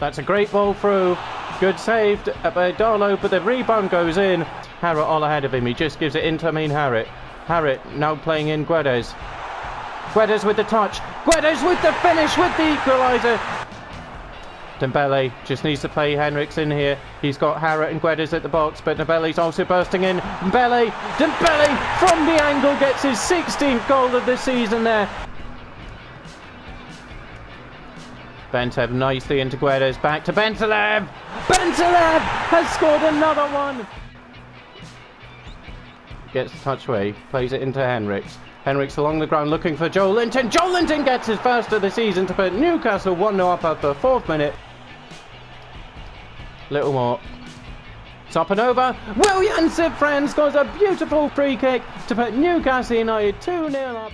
That's a great ball through. Good saved by Darlow, but the rebound goes in. Harrett all ahead of him. He just gives it into Harrett. Harrett now playing in Guedes. Guedes with the touch. Guedes with the finish with the equaliser. Dembele just needs to play Henriks in here. He's got Harrett and Guedes at the box, but Dembele's also bursting in. Dembele from the angle gets his 16th goal of the season there. Bentev nicely into Guedes, back to Bentaleb. Bentaleb has scored another one. Gets the touch away, plays it into Henriks. Henriks along the ground looking for Joe Linton. Joe Linton gets his first of the season to put Newcastle 1-0 up at the 4th minute. Little more. It's up and over. William Sifren scores a beautiful free kick to put Newcastle United 2-0 up.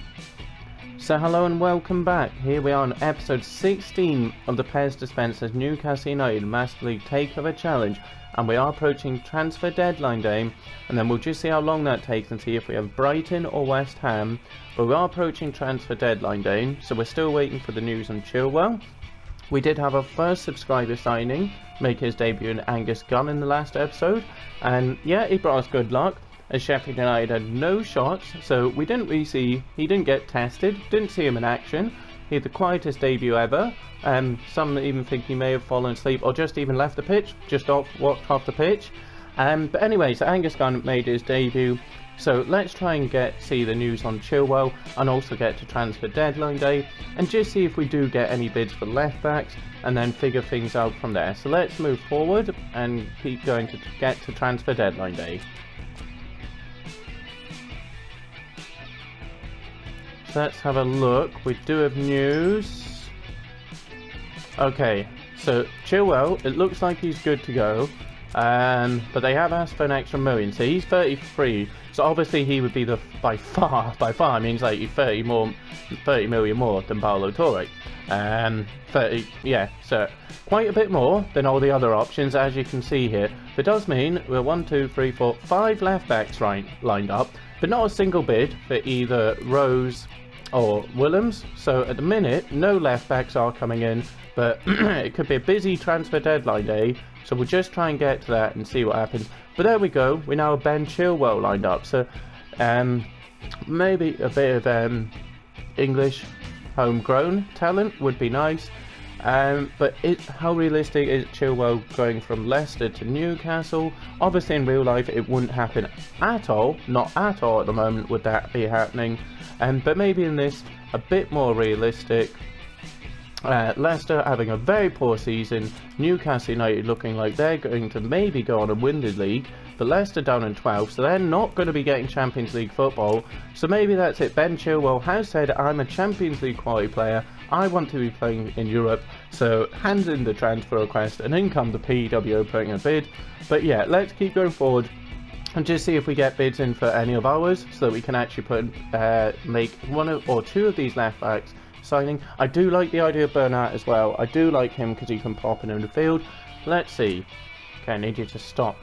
So hello and welcome back. Here we are on episode 16 of the PES Dispenser's Newcastle United Master League Takeover Challenge. And we are approaching transfer deadline day. And then we'll just see how long that takes and see if we have Brighton or West Ham. But we are approaching transfer deadline day. So we're still waiting for the news on Chilwell. We did have our first subscriber signing, make his debut in Angus Gunn in the last episode. And yeah, he brought us good luck, as Sheffield United had no shots, so we didn't really see, he didn't get tested, didn't see him in action. He had the quietest debut ever. Some even think he may have fallen asleep or just even left the pitch, just walked off the pitch. But anyway, so Angus Gunn made his debut. So let's try and see the news on Chilwell and also get to transfer deadline day and just see if we do get any bids for left backs and then figure things out from there. So let's move forward and keep going to get to transfer deadline day. So let's have a look. We do have news. Okay, so Chilwell, it looks like he's good to go. But they have asked for an extra million, so he's 33. So obviously he would be the by far, I mean, it's like 30 million more than Paulo Torre. 30, yeah, so quite a bit more than all the other options, as you can see here. That does mean we're 1, 2, 3, 4, 5 left backs lined up, but not a single bid for either Rose or Willems. So at the minute, no left backs are coming in, but it could be a busy transfer deadline day. So we'll just try and get to that and see what happens. But there we go. We now have Ben Chilwell lined up. So maybe a bit of English homegrown talent would be nice. But how realistic is Chilwell going from Leicester to Newcastle? Obviously in real life it wouldn't happen at all. Not at all at the moment would that be happening. But maybe in this a bit more realistic. Leicester having a very poor season, Newcastle United looking like they're going to maybe go on and win the league, but Leicester down in 12, so they're not going to be getting Champions League football. So maybe that's it. Ben Chilwell has said, I'm a Champions League quality player, I want to be playing in Europe, so hands in the transfer request and in come the PEW putting a bid. But yeah, let's keep going forward and just see if we get bids in for any of ours so that we can actually make one or two of these left backs signing. I do like the idea of Bernat as well. I do like him because he can pop in the field. Let's see. Okay, I need you to stop.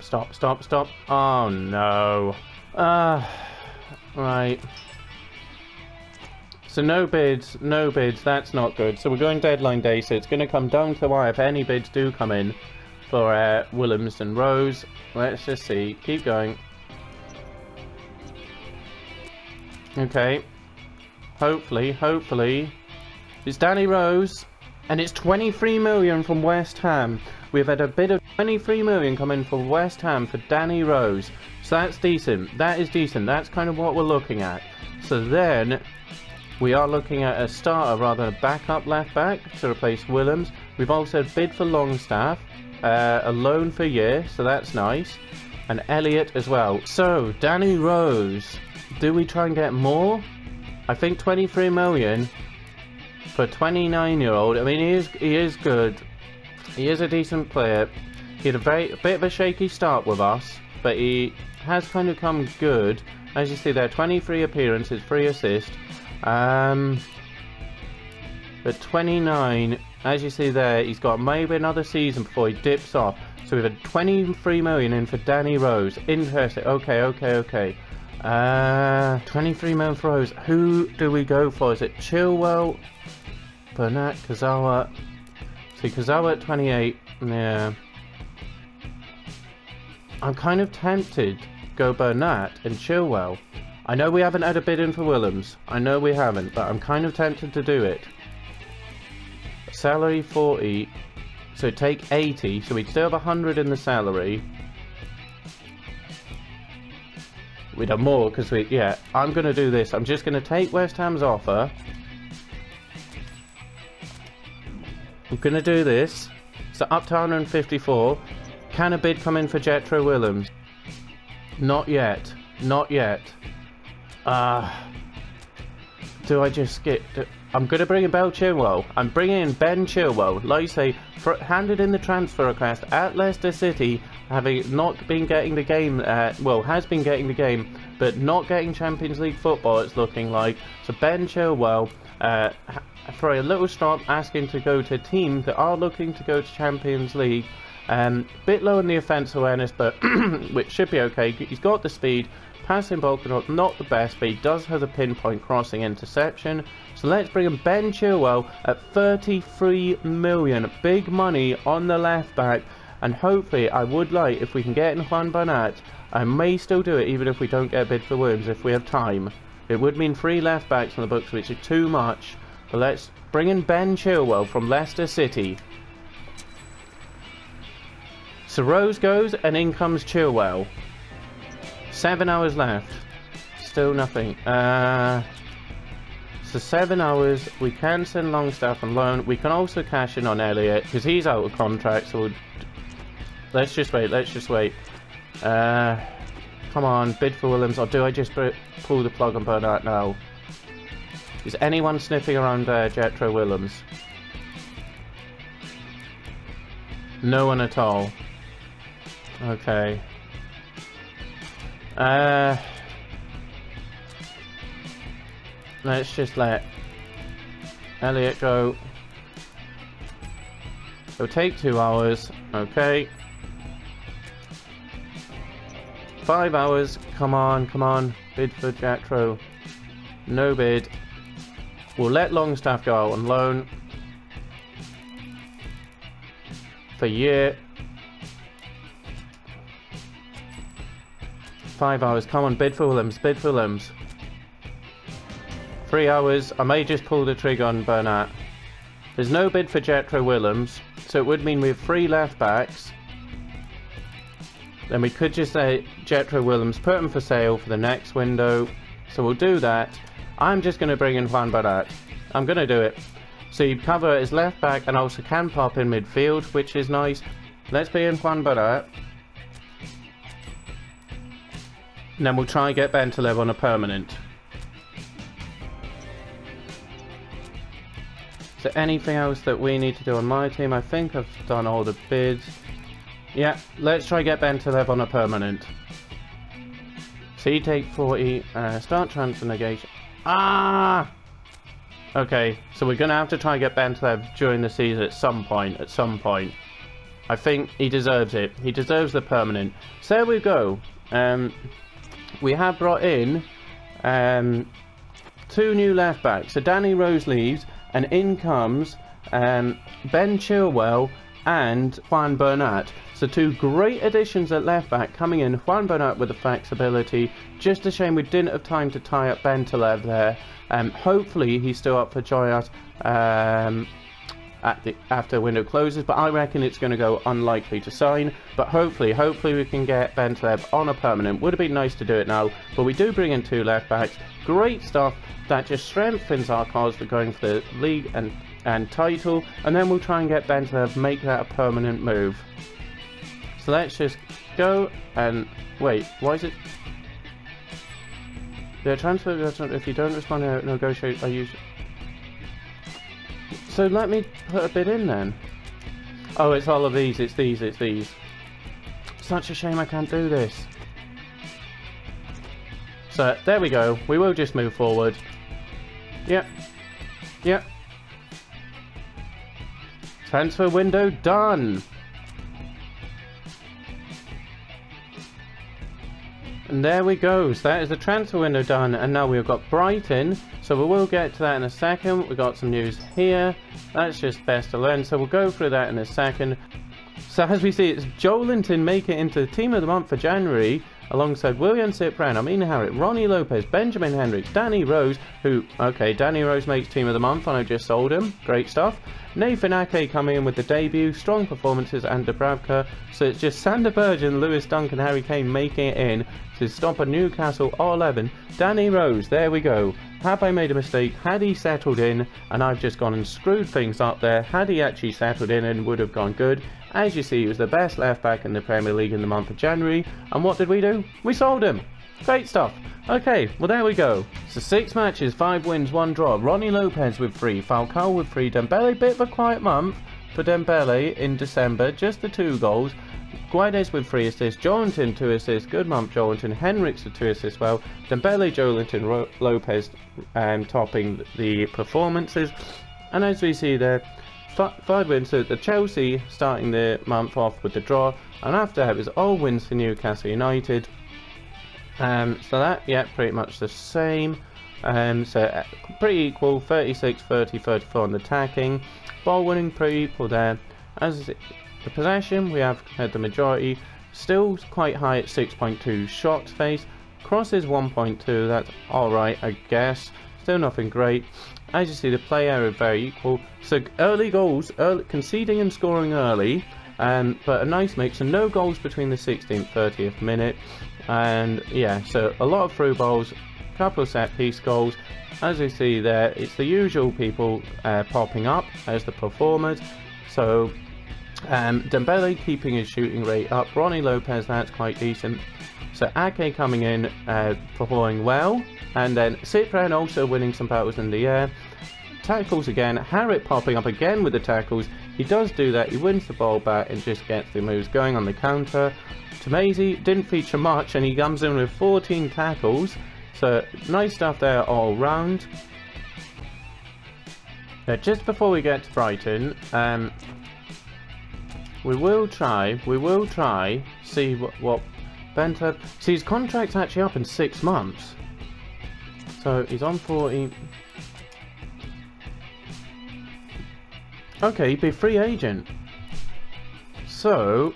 Oh no. Right. So no bids, that's not good. So we're going deadline day, so it's going to come down to the wire if any bids do come in for Willems and Rose. Let's just see. Keep going. Okay. Hopefully. It's Danny Rose, and it's 23 million from West Ham. We've had a bid of 23 million come in from West Ham for Danny Rose. So that's decent. That is decent. That's kind of what we're looking at. So then, we are looking at a starter rather than a backup left back to replace Willems. We've also bid for Longstaff, a loan for a year, so that's nice. And Elliott as well. So, Danny Rose. Do we try and get more? I think 23 million for a 29-year-old. I mean, he is good. He is a decent player. He had a bit of a shaky start with us, but he has kind of come good. As you see there, 23 appearances, 3 assists. But 29, as you see there, he's got maybe another season before he dips off. So we've had 23 million in for Danny Rose. Interesting. Okay. 23 million for Rose. Who do we go for? Is it Chilwell, Bernat, Kazawa? See, Kazawa at 28, yeah. I'm kind of tempted to go Bernat and Chilwell. I know we haven't had a bid in for Willems. I know we haven't, but I'm kind of tempted to do it. Salary 40, so take 80, so we'd still have 100 in the salary. We'd have more, because yeah, I'm going to do this. I'm just going to take West Ham's offer. I'm going to do this. So up to 154. Can a bid come in for Jetro Willems? Not yet. Not yet. Do I just skip? I'm going to bring in Bell Chilwell. I'm bringing in Ben Chilwell. Like you say, handed in the transfer request at Leicester City, having not been getting the game, well, has been getting the game, but not getting Champions League football, it's looking like. So Ben Chilwell, for a little stop, asking to go to a team that are looking to go to Champions League. Bit low in the offence awareness, but which should be okay. He's got the speed. Passing ball control, not the best, but he does have a pinpoint crossing interception. So let's bring in Ben Chilwell at 33 million. Big money on the left back. And hopefully, I would like, if we can get in Juan Bernat, I may still do it even if we don't get a bid for Williams, if we have time. It would mean 3 left backs on the books, which is too much. But let's bring in Ben Chilwell from Leicester City. So Rose goes, and in comes Chilwell. 7 hours left. Still nothing. So 7 hours. We can send Longstaff on loan. We can also cash in on Elliott because he's out of contract. So let's just wait. Let's just wait. Come on, bid for Williams. Or do I just pull the plug on Bernat now? Is anyone sniffing around Jetro Willems? No one at all. Okay. Let's just let Elliott go. It'll take 2 hours. Okay. 5 hours. Come on, come on. Bid for Jetro. No bid. We'll let Longstaff go out on loan for a year. 5 hours. Come on, bid for Willems. Bid for Willems. 3 hours. I may just pull the trigger on Bernat. There's no bid for Jetro Willems, so it would mean we have 3 left backs. Then we could just say Jetro Willems, put him for sale for the next window. So we'll do that. I'm just going to bring in Juan Bernat. I'm going to do it. So you cover his left back and also can pop in midfield, which is nice. Let's bring in Juan Bernat. And then we'll try and get Bentaleb on a permanent. Is there anything else that we need to do on my team? I think I've done all the bids. Yeah, let's try and get Bentaleb on a permanent. So you take 40, start transfer negation. Ah! Okay, so we're going to have to try and get Bentaleb during the season at some point. I think he deserves it. He deserves the permanent. So there we go. We have brought in 2 new left backs. So Danny Rose leaves, and in comes Ben Chilwell and Juan Bernat. So 2 great additions at left back coming in. Juan Bernat with the flexibility. Just a shame we didn't have time to tie up Bentaleb there. Hopefully he's still up for Joyat after window closes, but I reckon it's going to go unlikely to sign. But hopefully we can get Bentaleb on a permanent. Would have been nice to do it now, but we do bring in 2 left backs. Great stuff. That just strengthens our cause for going for the league and title, and then we'll try and get Bentaleb, make that a permanent move. So let's just go and wait. Why is it? The transfer, if you don't respond to negotiate, I use. So let me put a bid in then. Oh, it's all of these. It's these. Such a shame I can't do this. So there we go. We will just move forward. Yep. Transfer window done. And there we go. So that is the transfer window done. And now we've got Brighton. So we will get to that in a second. We've got some news here. That's just best to learn. So we'll go through that in a second. So as we see, it's Joelinton make it into the team of the month for January, alongside William Cyprian, Amin Harriet, Ronnie Lopez, Benjamin Hendricks, Danny Rose, Danny Rose makes team of the month, and I just sold him. Great stuff. Nathan Ake coming in with the debut, strong performances, and Dubravka. So it's just Sander Berge and Lewis Dunk and Harry Kane making it in to stop a Newcastle R11. Danny Rose, there we go. Have I made a mistake? Had he settled in, and I've just gone and screwed things up there. Had he actually settled in, and would have gone good. As you see, he was the best left back in the Premier League in the month of January. And what did we do? We sold him. Great stuff. Okay, well there we go. So 6 matches, 5 wins, 1 draw. Ronnie Lopez with 3, Falcao with 3, Dembele, bit of a quiet month for Dembele in December, just the 2 goals. Guedes with 3 assists, Joelinton 2 assists, good month Joelinton, Henricks with 2 assists, well, Dembele, Joelinton, Lopez topping the performances. And as we see there, 5 wins, so the Chelsea starting the month off with the draw, and after that it was all wins for Newcastle United. So that, yeah, pretty much the same. So pretty equal, 36, 30, 34 on the attacking. Ball winning pretty equal there. As the possession, we have had the majority, still quite high at 6.2 shots faced. Crosses 1.2, that's alright I guess. Still nothing great. As you see, the play area very equal. So early goals, conceding and scoring early, but a nice mix, and no goals between the 16th 30th minute. And yeah, so a lot of through balls, couple of set piece goals. As you see there, it's the usual people popping up as the performers. So Dembele keeping his shooting rate up, Ronnie Lopez, that's quite decent. So Ake coming in, performing well, and then Cyprian also winning some battles in the air. Tackles again, Harriet popping up again with the tackles. He does do that, he wins the ball back and just gets the moves going on the counter. Tomasi didn't feature much, and he comes in with 14 tackles, so nice stuff there all round. Now, just before we get to Brighton, we will try see what Benta. See, his contract's actually up in 6 months, so he's on 40. Okay, he'd be a free agent. So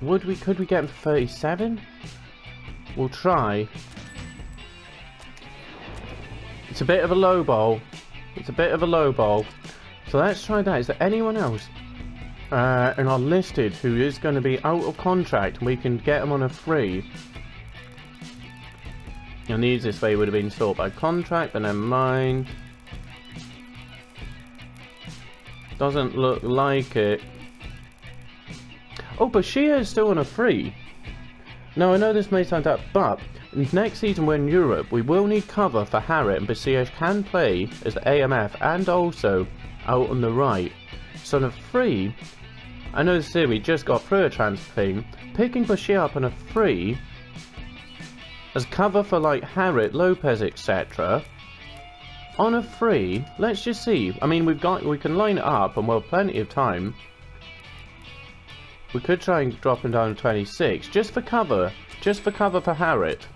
could we get him for 37? We'll try. It's a bit of a low ball. So let's try that. Is there anyone else in our listed who is going to be out of contract and we can get him on a free? And the easiest way would have been sort by contract, but never mind. Doesn't look like it. Oh, Bashir is still on a free. Now, I know this may sound up, but next season we're in Europe, we will need cover for Harriet, and Bashir can play as the AMF and also out on the right. So on a free, I know this year we just got through a transfer thing, picking Bashir up on a free as cover for like Harriet, Lopez, etc. On a free, let's just see. I mean, we can line it up, and we'll have plenty of time. We could try and drop him down to 26, just for cover for Harriet.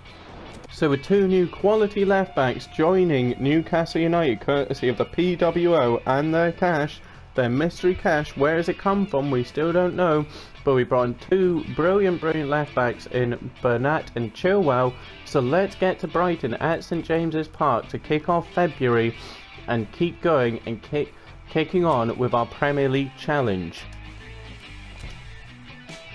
So with 2 new quality left backs joining Newcastle United, courtesy of the PWO and their cash, their mystery cash. Where has it come from? We still don't know. But we brought in 2 brilliant left backs in Burnett and Chilwell. So let's get to Brighton at St James's Park to kick off February and keep going and kicking on with our Premier League challenge.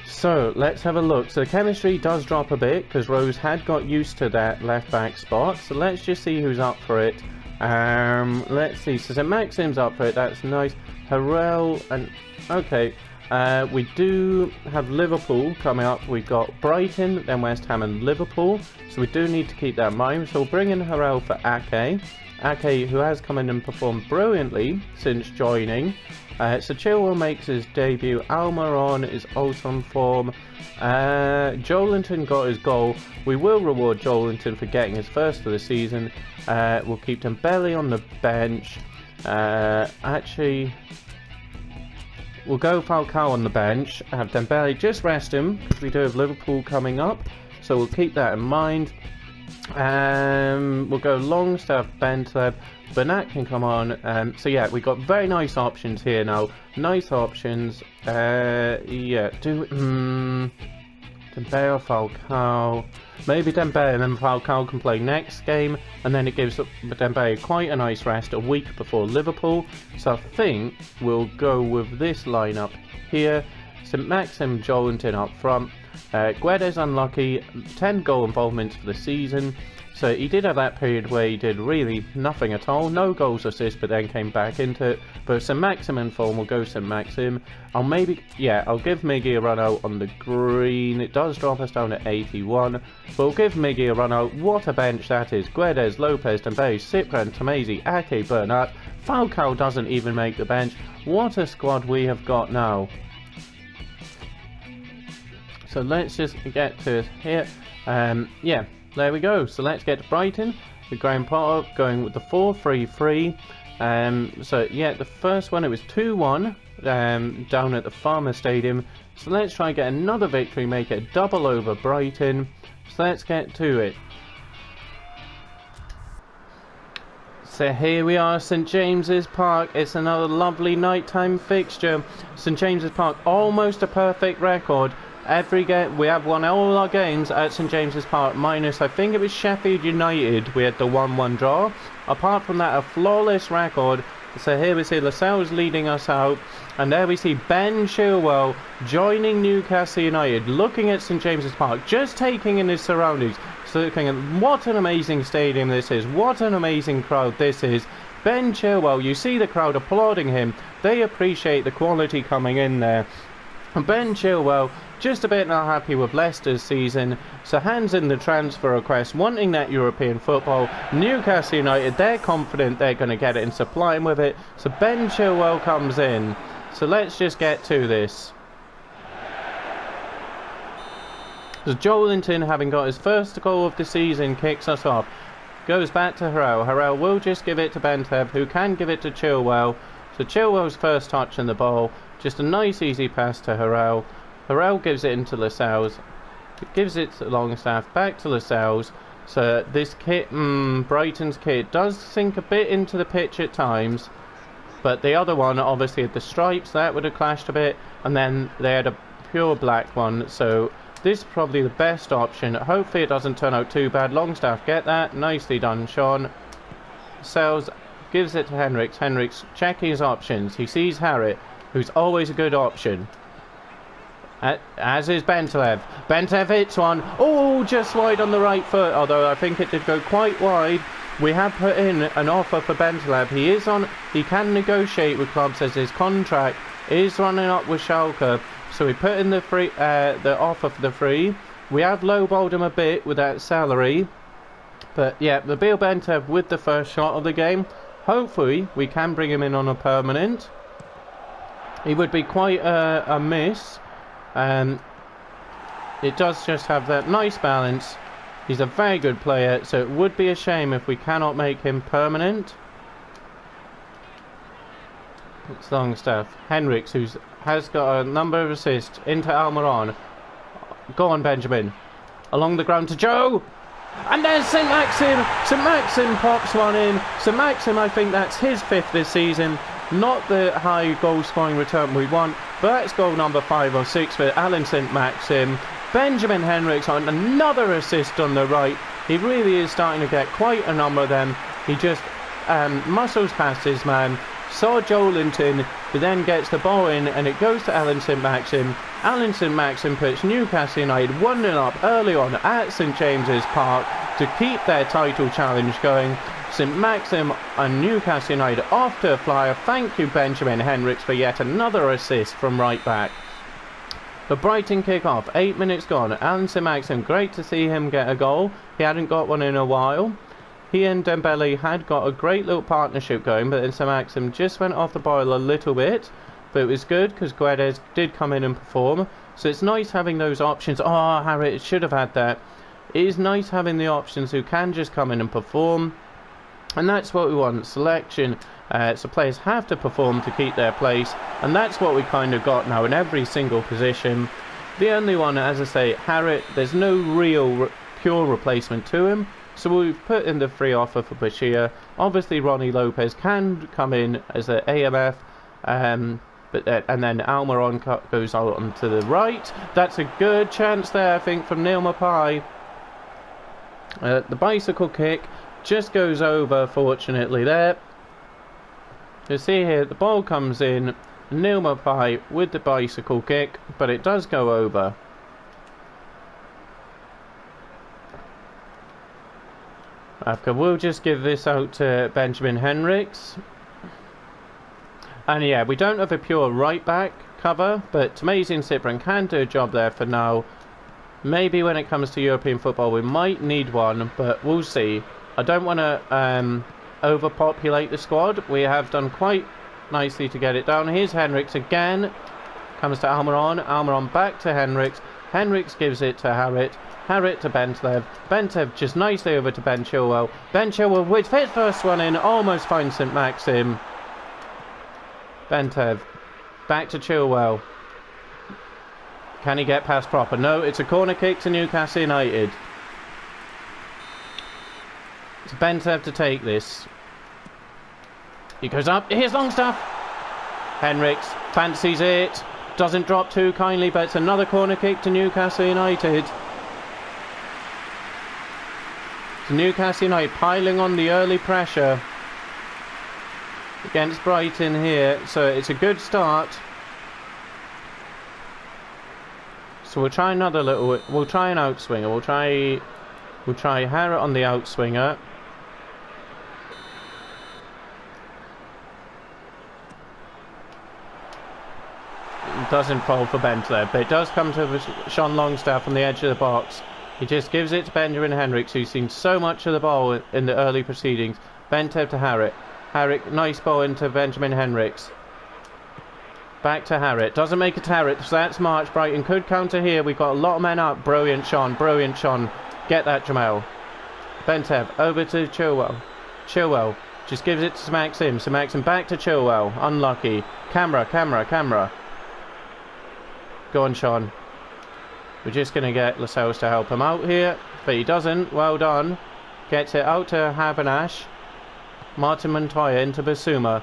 So let's have a look. So the chemistry does drop a bit because Rose had got used to that left back spot. So let's just see who's up for it. Let's see. So Maxim's up for it. That's nice. Harrell and okay. We do have Liverpool coming up. We've got Brighton, then West Ham and Liverpool. So we do need to keep that in mind. So we'll bring in Harrell for Ake. Ake, who has come in and performed brilliantly since joining. So Chilwell makes his debut. Almiron is also on form. Joelinton got his goal. We will reward Joelinton for getting his first of the season. We'll keep Dembele on the bench. Actually, we'll go Falcao on the bench. Have Dembele just rest him because we do have Liverpool coming up. so we'll keep that in mind. We'll go Longstaff, Bentleb, Bernat can come on. So yeah, we got very nice options here now. Nice options. Yeah, Dembele or Falcao. Maybe Dembele and then Falcao can play next game, and then it gives Dembele quite a nice rest a week before Liverpool. So I think we'll go with this lineup here. St Maxim, Joelinton up front. Guedes unlucky, 10 goal involvements for the season. So he did have that period where he did really nothing at all, no goals, assists, but then came back into it. But St Maxim in form, will go St Maxim. I'll give Miggy a run out on the green. It does drop us down to 81, but we'll give Miggy a run out. What a bench that is. Guedes, Lopez, Dembele, Cyprian, Tamezi, Ake, Bernat. Falcao doesn't even make the bench. What a squad we have got now. So let's just get to here. Yeah, there we go. So let's get to Brighton. The Graham Potter going with the 4-3-3. So yeah, the first one it was 2-1 down at the Farmer Stadium. So let's try and get another victory, make it a double over Brighton. So let's get to it. So here we are, St James's Park. It's another lovely nighttime fixture. St James's Park, almost a perfect record. Every game we have won all our games at St James's Park, minus I think it was Sheffield United. We had the 1-1 draw. Apart from that, a flawless record. So here we see Lascelles leading us out, and there we see Ben Chilwell joining Newcastle United, looking at St James's Park, just taking in his surroundings, so looking at what an amazing stadium this is, what an amazing crowd this is. Ben Chilwell, you see the crowd applauding him. They appreciate the quality coming in there. And Ben Chilwell, just a bit not happy with Leicester's season, so hands in the transfer request, wanting that European football. Newcastle United, they're confident they're going to get it and supplying with it, so Ben Chilwell comes in. So let's just get to this. So Joelinton, having got his first goal of the season, kicks us off. Goes back to Harrell. Harrell will just give it to Bentleb, who can give it to Chilwell. So Chilwell's first touch on the ball. Just a nice easy pass to Harrell. Harrell gives it into Lascelles. Gives it to Longstaff. Back to Lascelles. So this kit, Brighton's kit, does sink a bit into the pitch at times. But the other one obviously had the stripes. That would have clashed a bit. And then they had a pure black one. So this is probably the best option. Hopefully it doesn't turn out too bad. Longstaff, get that. Nicely done, Sean. Lascelles gives it to Henriks. Henriks checking his options. He sees Harriet, who's always a good option. As is Bentleb. Bentleb hits one. Oh, just wide on the right foot. Although I think it did go quite wide. We have put in an offer for Bentleb. He can negotiate with clubs as his contract is running up with Schalke. So we put in the offer for the free. We have lowballed him a bit with that salary. But yeah, the Nabil Bentleb with the first shot of the game. Hopefully we can bring him in on a permanent. He would be quite a miss. It does just have that nice balance. He's a very good player, so it would be a shame if we cannot make him permanent. It's Longstaff. Henriks, who has got a number of assists, into Almiron. Go on, Benjamin. Along the ground to Joe. And there's St Maxim. St Maxim pops one in. St Maxim, I think that's his 5th this season. Not the high goal scoring return we want, but that's goal number 5 or 6 for Alan St Maxim. Benjamin Henriks on another assist on the right. He really is starting to get quite a number of them. He just muscles past his man, saw Joelinton, who then gets the ball in, and it goes to Alan St Maxim. Alan St Maxim puts Newcastle United 1-0 up early on at St James's Park to keep their title challenge going. St Maxim and Newcastle United off to a flyer. Thank you, Benjamin Henriks, for yet another assist from right back. The Brighton kick-off, 8 minutes gone. Alan St Maxim, great to see him get a goal. He hadn't got one in a while. He and Dembele had got a great little partnership going, but then St Maxim just went off the boil a little bit. But it was good because Guedes did come in and perform. So it's nice having those options. Oh, Harriet should have had that. It is nice having the options who can just come in and perform. And that's what we want, selection. So players have to perform to keep their place. And that's what we kind of got now in every single position. The only one, as I say, Harrit, there's no real pure replacement to him. So we've put in the free offer for Bashir. Obviously, Ronnie Lopez can come in as an AMF, and then Almiron goes out onto the right. That's a good chance there, I think, from Neil Mapai. The bicycle kick just goes over, fortunately, there. You see here, the ball comes in, Neil Mapai with the bicycle kick, but it does go over. We'll just give this out to Benjamin Henriks. And yeah, we don't have a pure right back cover, but Tamazin Cyprian can do a job there for now. Maybe when it comes to European football we might need one, but we'll see. I don't want to overpopulate the squad. We have done quite nicely to get it down. Here's Henriks again. Comes to Almiron. Almiron back to Henriks. Henriks gives it to Harrit. Harrit to Bentev. Bentev just nicely over to Ben Chilwell. Ben Chilwell with his first one in. Almost finds St Maxim. Bentev. Back to Chilwell. Can he get past proper? No, it's a corner kick to Newcastle United. It's Bentev to take this. He goes up. Here's Longstaff. Henriks fancies it. Doesn't drop too kindly, but it's another corner kick to Newcastle United. Newcastle United piling on the early pressure against Brighton here, so it's a good start. So we'll try another little. We'll try an outswinger. We'll try Harrit on the outswinger. It doesn't fall for Bent there, but it does come to Sean Longstaff on the edge of the box. He just gives it to Benjamin Henriks, who's seen so much of the ball in the early proceedings. Bentev to Harrit. Harrit, nice ball into Benjamin Henriks. Back to Harrit. Doesn't make it to Harrit, so that's March. Brighton could counter here. We've got a lot of men up. Brilliant, Sean. Brilliant, Sean. Get that, Jamal. Bentev, over to Chilwell. Chilwell just gives it to Maxim. So Maxim back to Chilwell. Unlucky. Camera. Go on, Sean. We're just going to get Lascelles to help him out here, but he doesn't. Well done. Gets it out to Habernash. Martin Montoya into Basuma.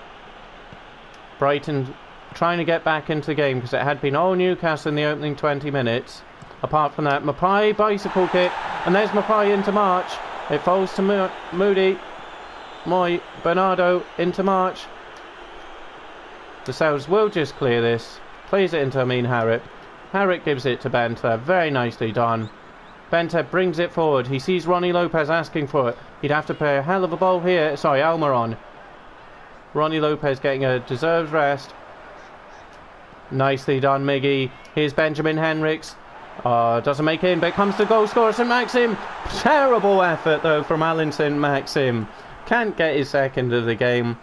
Brighton trying to get back into the game because it had been all Newcastle in the opening 20 minutes. Apart from that, Mapai, bicycle kick, and there's Mapai into March. It falls to Moody. Bernardo into March. Lascelles will just clear this. Plays it into Harrit. Harrit gives it to Bentev. Very nicely done. Bentev brings it forward. He sees Ronnie Lopez asking for it. He'd have to play a hell of a ball here. Sorry, Almiron. Ronnie Lopez getting a deserved rest. Nicely done, Miggy. Here's Benjamin Henriks. Doesn't make it in, but comes to goal scorer St Maxim. Terrible effort, though, from Alan St Maxim. Can't get his second of the game.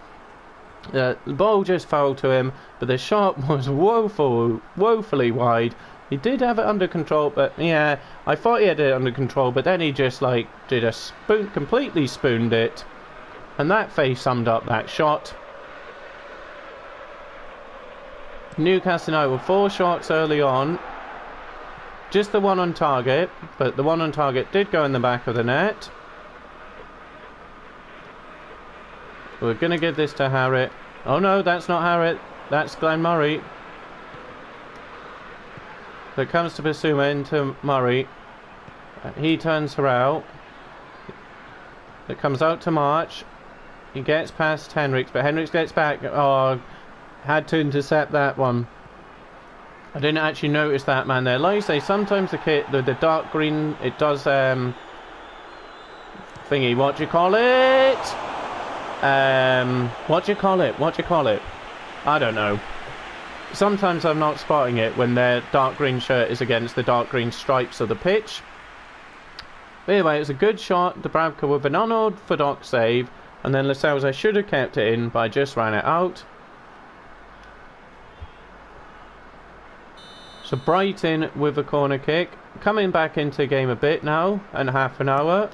The ball just fell to him, but the shot was woefully wide. He did have it under control, but yeah, I thought he had it under control, but then he just did a completely spooned it, and that face summed up that shot. Newcastle United with 4 shots early on, just the one on target, but the one on target did go in the back of the net. We're going to give this to Harrit. Oh no, that's not Harrit. That's Glenn Murray. So it comes to Basuma into Murray. He turns her out. It comes out to March. He gets past Henriks, but Henriks gets back. Oh, had to intercept that one. I didn't actually notice that man there. Like I say, sometimes the kit, the dark green, it does thingy. What do you call it? What do you call it? I don't know. Sometimes I'm not spotting it when their dark green shirt is against the dark green stripes of the pitch. But anyway, it was a good shot. Dubravka with an unorthodox save, and then Lascelles, I should have kept it in, but I just ran it out. So Brighton with a corner kick, coming back into the game a bit now, and half an hour.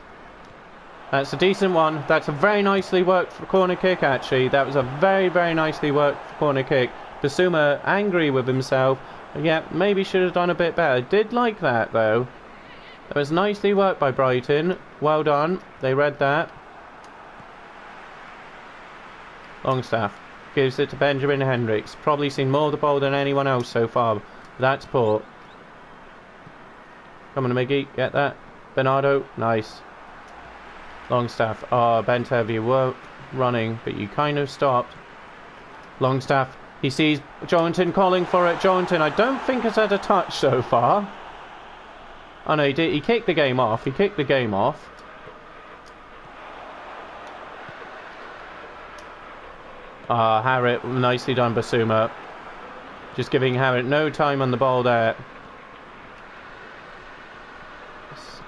That's a decent one. That's a very nicely worked corner kick, actually. That was a very, very nicely worked corner kick. Basuma angry with himself. Yeah, maybe should have done a bit better. Did like that though. That was nicely worked by Brighton. Well done. They read that. Longstaff gives it to Benjamin Hendricks. Probably seen more of the ball than anyone else so far. That's poor. Come on, Miggy. Get that. Bernardo. Nice. Longstaff. Oh, Bentev, you were running, but you kind of stopped. Longstaff. He sees Joelinton calling for it. Joelinton, I don't think has had a touch so far. Oh no, he did. He kicked the game off. He kicked the game off. Harriet, nicely done, Basuma. Just giving Harriet no time on the ball there.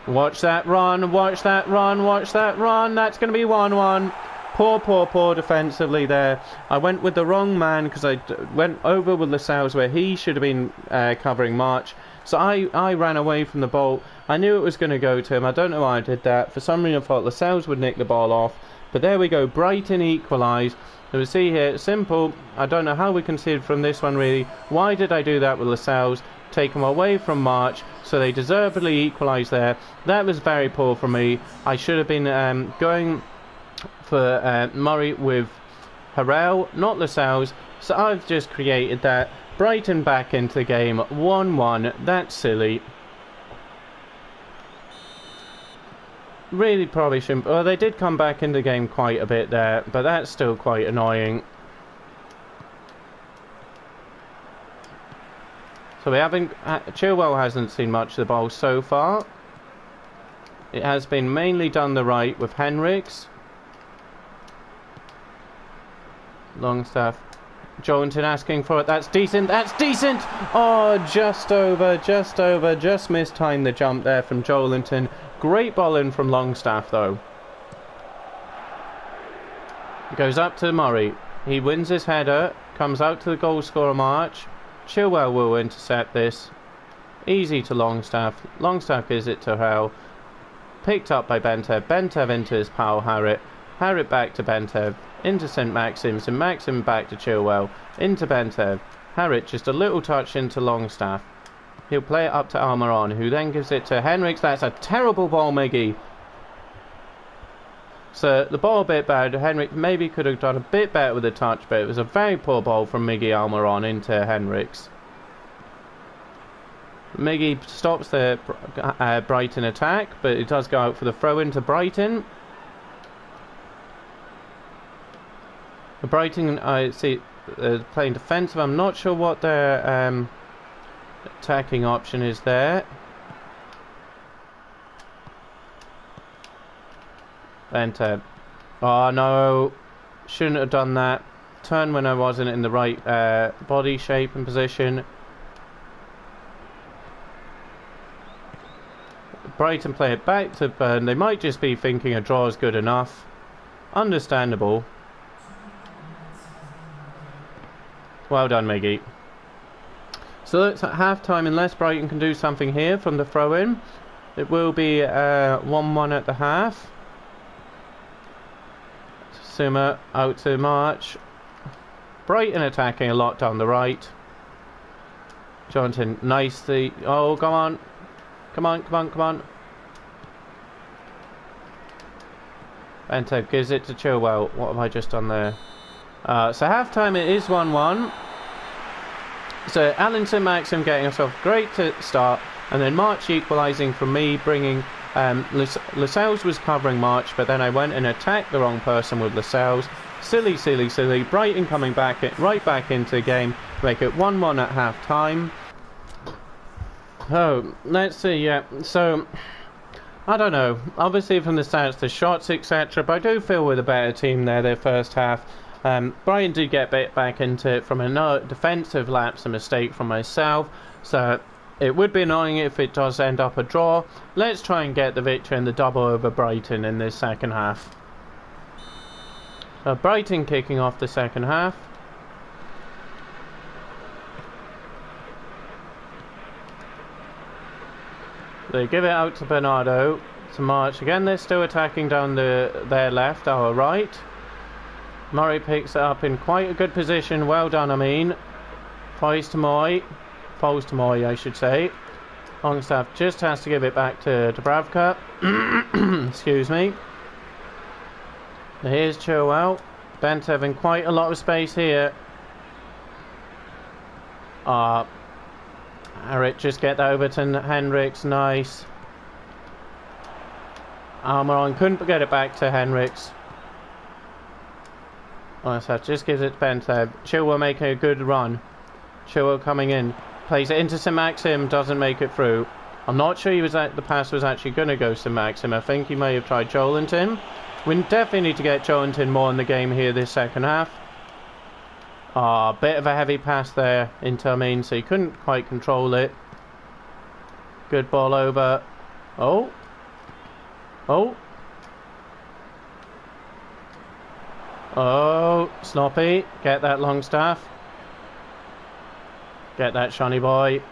Watch that run, watch that run, watch that run. That's going to be 1-1. Poor defensively there. I went with the wrong man because I went over with Lascelles where he should have been covering March. So I ran away from the ball. I knew it was going to go to him. I don't know why I did that. For some reason I thought Lascelles would nick the ball off. But there we go. Brighton equalised. So we see here, simple. I don't know how we conceded from this one really. Why did I do that with Lascelles? Take them away from March, so they deservedly equalised there. That was very poor from me. I should have been going for Murray with Harrell, not Lascelles. So I've just created that. Brighton back into the game, 1-1. That's silly. Really probably shouldn't. Well, they did come back into the game quite a bit there, but that's still quite annoying. So we haven't... Chilwell hasn't seen much of the ball so far. It has been mainly done the right with Henricks. Longstaff. Joelinton asking for it. That's decent. That's decent! Oh, just over. Just mistimed the jump there from Joelinton. Great ball in from Longstaff, though. It goes up to Murray. He wins his header. Comes out to the goal scorer March. Chilwell will intercept this. Easy to Longstaff. Longstaff gives it to Harrell. Picked up by Bentev. Bentev into his pal Harriet. Harriet back to Bentev. Into St. Maxims. And Maxim back to Chilwell. Into Bentev. Harriet just a little touch into Longstaff. He'll play it up to Almiron, who then gives it to Henricks. That's a terrible ball, Miggy. So the ball a bit bad. Henricks maybe could have done a bit better with the touch, but it was a very poor ball from Miggy Almiron into Henricks. Miggy stops the Brighton attack, but it does go out for the throw into Brighton. Brighton, I see, playing defensive. I'm not sure what their attacking option is there. Enter. Oh no, shouldn't have done that. Turn when I wasn't in the right body shape and position. Brighton play it back to Burn. They might just be thinking a draw is good enough. Understandable. Well done, Miggy. So it's at half time. Unless Brighton can do something here from the throw in, it will be 1-1 at the half. Summer out to March. Brighton attacking a lot down the right. Johnson nicely. Oh, come on. Come on. Bentev gives it to Chilwell. What have I just done there? So half time it is 1-1. So Allinson Maxim getting us off great to start. And then March equalising from me, bringing... Lascelles was covering March, but then I went and attacked the wrong person with Lascelles. Silly. Brighton coming back right back into the game to make it 1-1 at half time. Oh, let's see, yeah. So, I don't know. Obviously from the stats, the shots, etc. But I do feel we're the better team there, their first half. Brighton did get back into it from a defensive lapse, a mistake from myself. So... it would be annoying if it does end up a draw. Let's try and get the victory in the double over Brighton in this second half. Brighton kicking off the second half. They give it out to Bernardo, to March. Again, they're still attacking down their left, our right. Murray picks it up in quite a good position. Well done, I mean. Poised to Moy. falls to Moy, I should say. Longstaff just has to give it back to Dubravka. Excuse me. Here's Chilwell. Bentev in quite a lot of space here. Harrit just get that over to Hendricks. Nice. Almiron couldn't get it back to Hendricks. Longstaff just gives it to Bentev. Chilwell making a good run. Chilwell coming in. Plays it into St Maxim. Doesn't make it through. I'm not sure the pass was actually going to go St Maxim. I think he may have tried Joelinton. We definitely need to get Joelinton more in the game here this second half. Bit of a heavy pass there into Amin, so he couldn't quite control it. Good ball over. Oh, Sloppy. Get that Longstaff. Get that Shiny boy.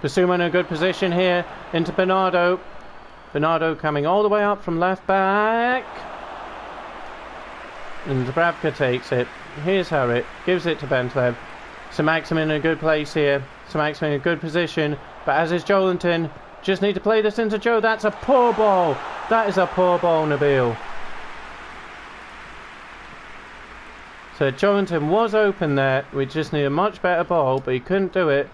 Basuma in a good position here into Bernardo. Bernardo coming all the way up from left back. And Dubravka takes it. Here's Harrit. Gives it to Bentev. St Maxim in a good place here. St Maxim in a good position. But as is Joelinton. Just need to play this into Joe. That's a poor ball. That is a poor ball, Nabil. So Joelinton was open there. We just need a much better ball, but he couldn't do it.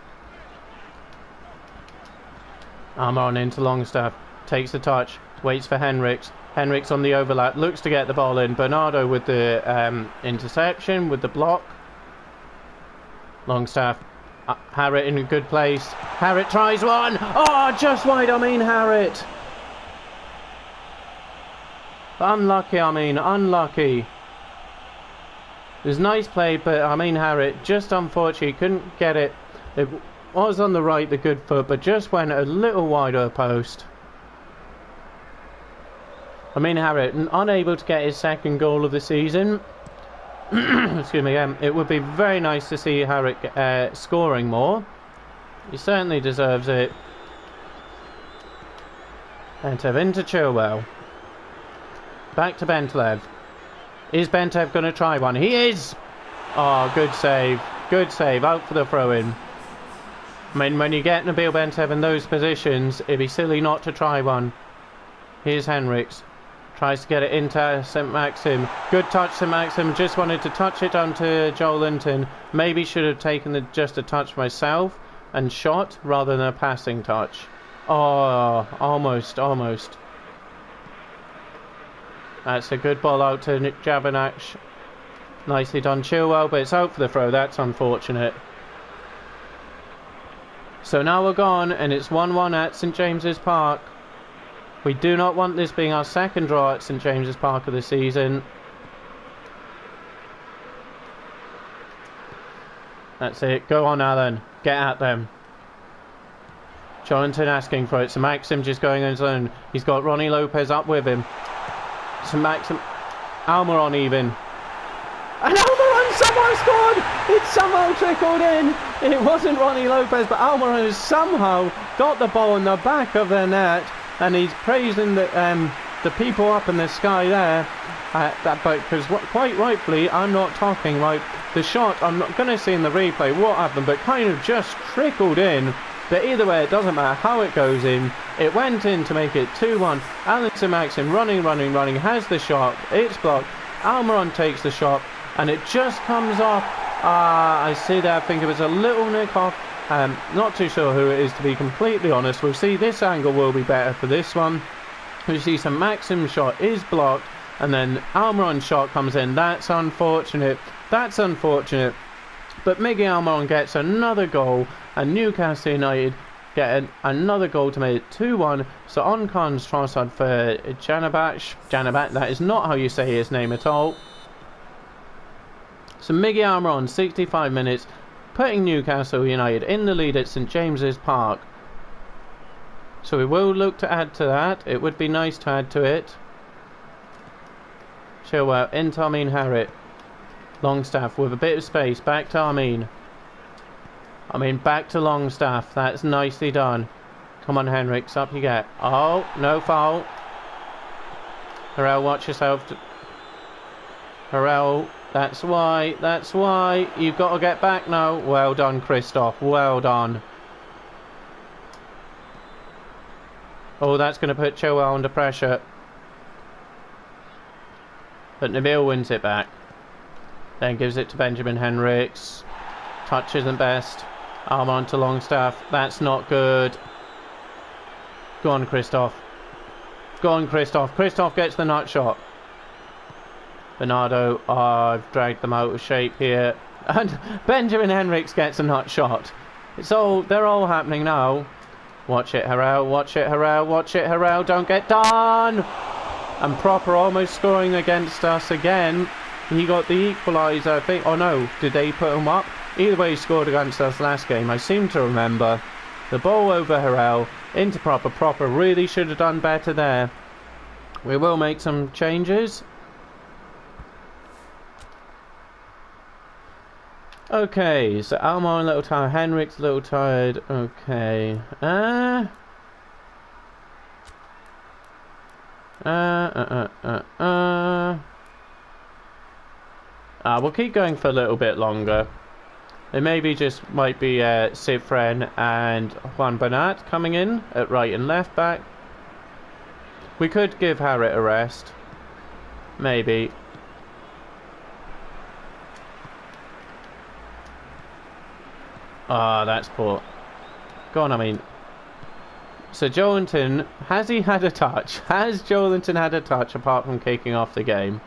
Almiron into Longstaff. Takes the touch. Waits for Hendricks. Hendricks on the overlap. Looks to get the ball in. Bernardo with the interception, with the block. Longstaff. Harrit in a good place. Harrit tries one. Oh, just wide. Harrit. Unlucky, unlucky. It was nice play, but Harrit just unfortunately couldn't get it. It was on the right, the good foot, but just went a little wider of the post. Harrit unable to get his second goal of the season. Excuse me. It would be very nice to see Harrit scoring more. He certainly deserves it. Bentev into Chilwell. Back to Bentev. Is Bentev going to try one? He is! Oh, good save. Good save. Out for the throw-in. When you get Nabil Bentev in those positions, it'd be silly not to try one. Here's Hendricks. Tries to get it into St Maxim. Good touch, St Maxim. Just wanted to touch it onto Joelinton. Maybe should have taken just a touch myself and shot rather than a passing touch. Oh, almost. That's a good ball out to Jabanac. Nicely done, Chilwell, but it's out for the throw. That's unfortunate. So now we're gone, and it's 1-1 at St James's Park. We do not want this being our second draw at St James's Park of the season. That's it. Go on, Alan. Get at them. Joelinton asking for it. So Maxim just going on his own. He's got Ronnie Lopez up with him. So Maxim... Almiron even. And Almiron somehow scored! It somehow trickled in. It wasn't Ronnie Lopez, but Almiron has somehow got the ball in the back of the net. And he's praising the people up in the sky there. Because quite rightfully, I'm not talking right. The shot, I'm not going to see in the replay what happened, but kind of just trickled in. But either way, it doesn't matter how it goes in. It went in to make it 2-1. St Maxim running, has the shot. It's blocked. Almiron takes the shot, and it just comes off. I see that. I think it was a little nick off. Not too sure who it is, to be completely honest. We'll see. This angle will be better for this one. We see St Maxim's shot is blocked, and then Almiron's shot comes in. That's unfortunate. But Miggy Almiron gets another goal, and Newcastle United get another goal to make it 2-1. So on Khan's transfer for Janabac, that is not how you say his name at all. So Miggy Almiron, 65 minutes, putting Newcastle United in the lead at St James's Park. So we will look to add to that. It would be nice to add to it. Chilwell into Armin Harrit. Longstaff with a bit of space. Back to Armin. Back to Longstaff. That's nicely done. Come on, Hendricks. Up you get. Oh, no foul. Harrell, watch yourself. Harrell. That's why. You've got to get back now. Well done, Christoph. Well done. Oh, that's going to put Chilwell under pressure. But Nabil wins it back. Then gives it to Benjamin Henriks. Touch isn't best. Arm on to Longstaff. That's not good. Go on, Christoph. Go on, Christoph. Christoph gets the nut shot. Bernardo, I've dragged them out of shape here. And Benjamin Henriks gets a nut shot. They're all happening now. Watch it, Harrell. Watch it, Harrell. Watch it, Harrell. Don't get done. And Proper almost scoring against us again. He got the equaliser, I think. Oh no, did they put him up? Either way, he scored against us last game. I seem to remember. The ball over Harrell into Proper. Proper really should have done better there. We will make some changes. Okay, so Almar a little tired, Henrik's a little tired. Okay. We'll keep going for a little bit longer. It maybe just might be Cifren and Juan Bernat coming in at right and left back. We could give Harrit a rest. Maybe. Ah, that's poor. Go on, I mean. So Joelinton, has he had a touch? Has Joelinton had a touch apart from kicking off the game?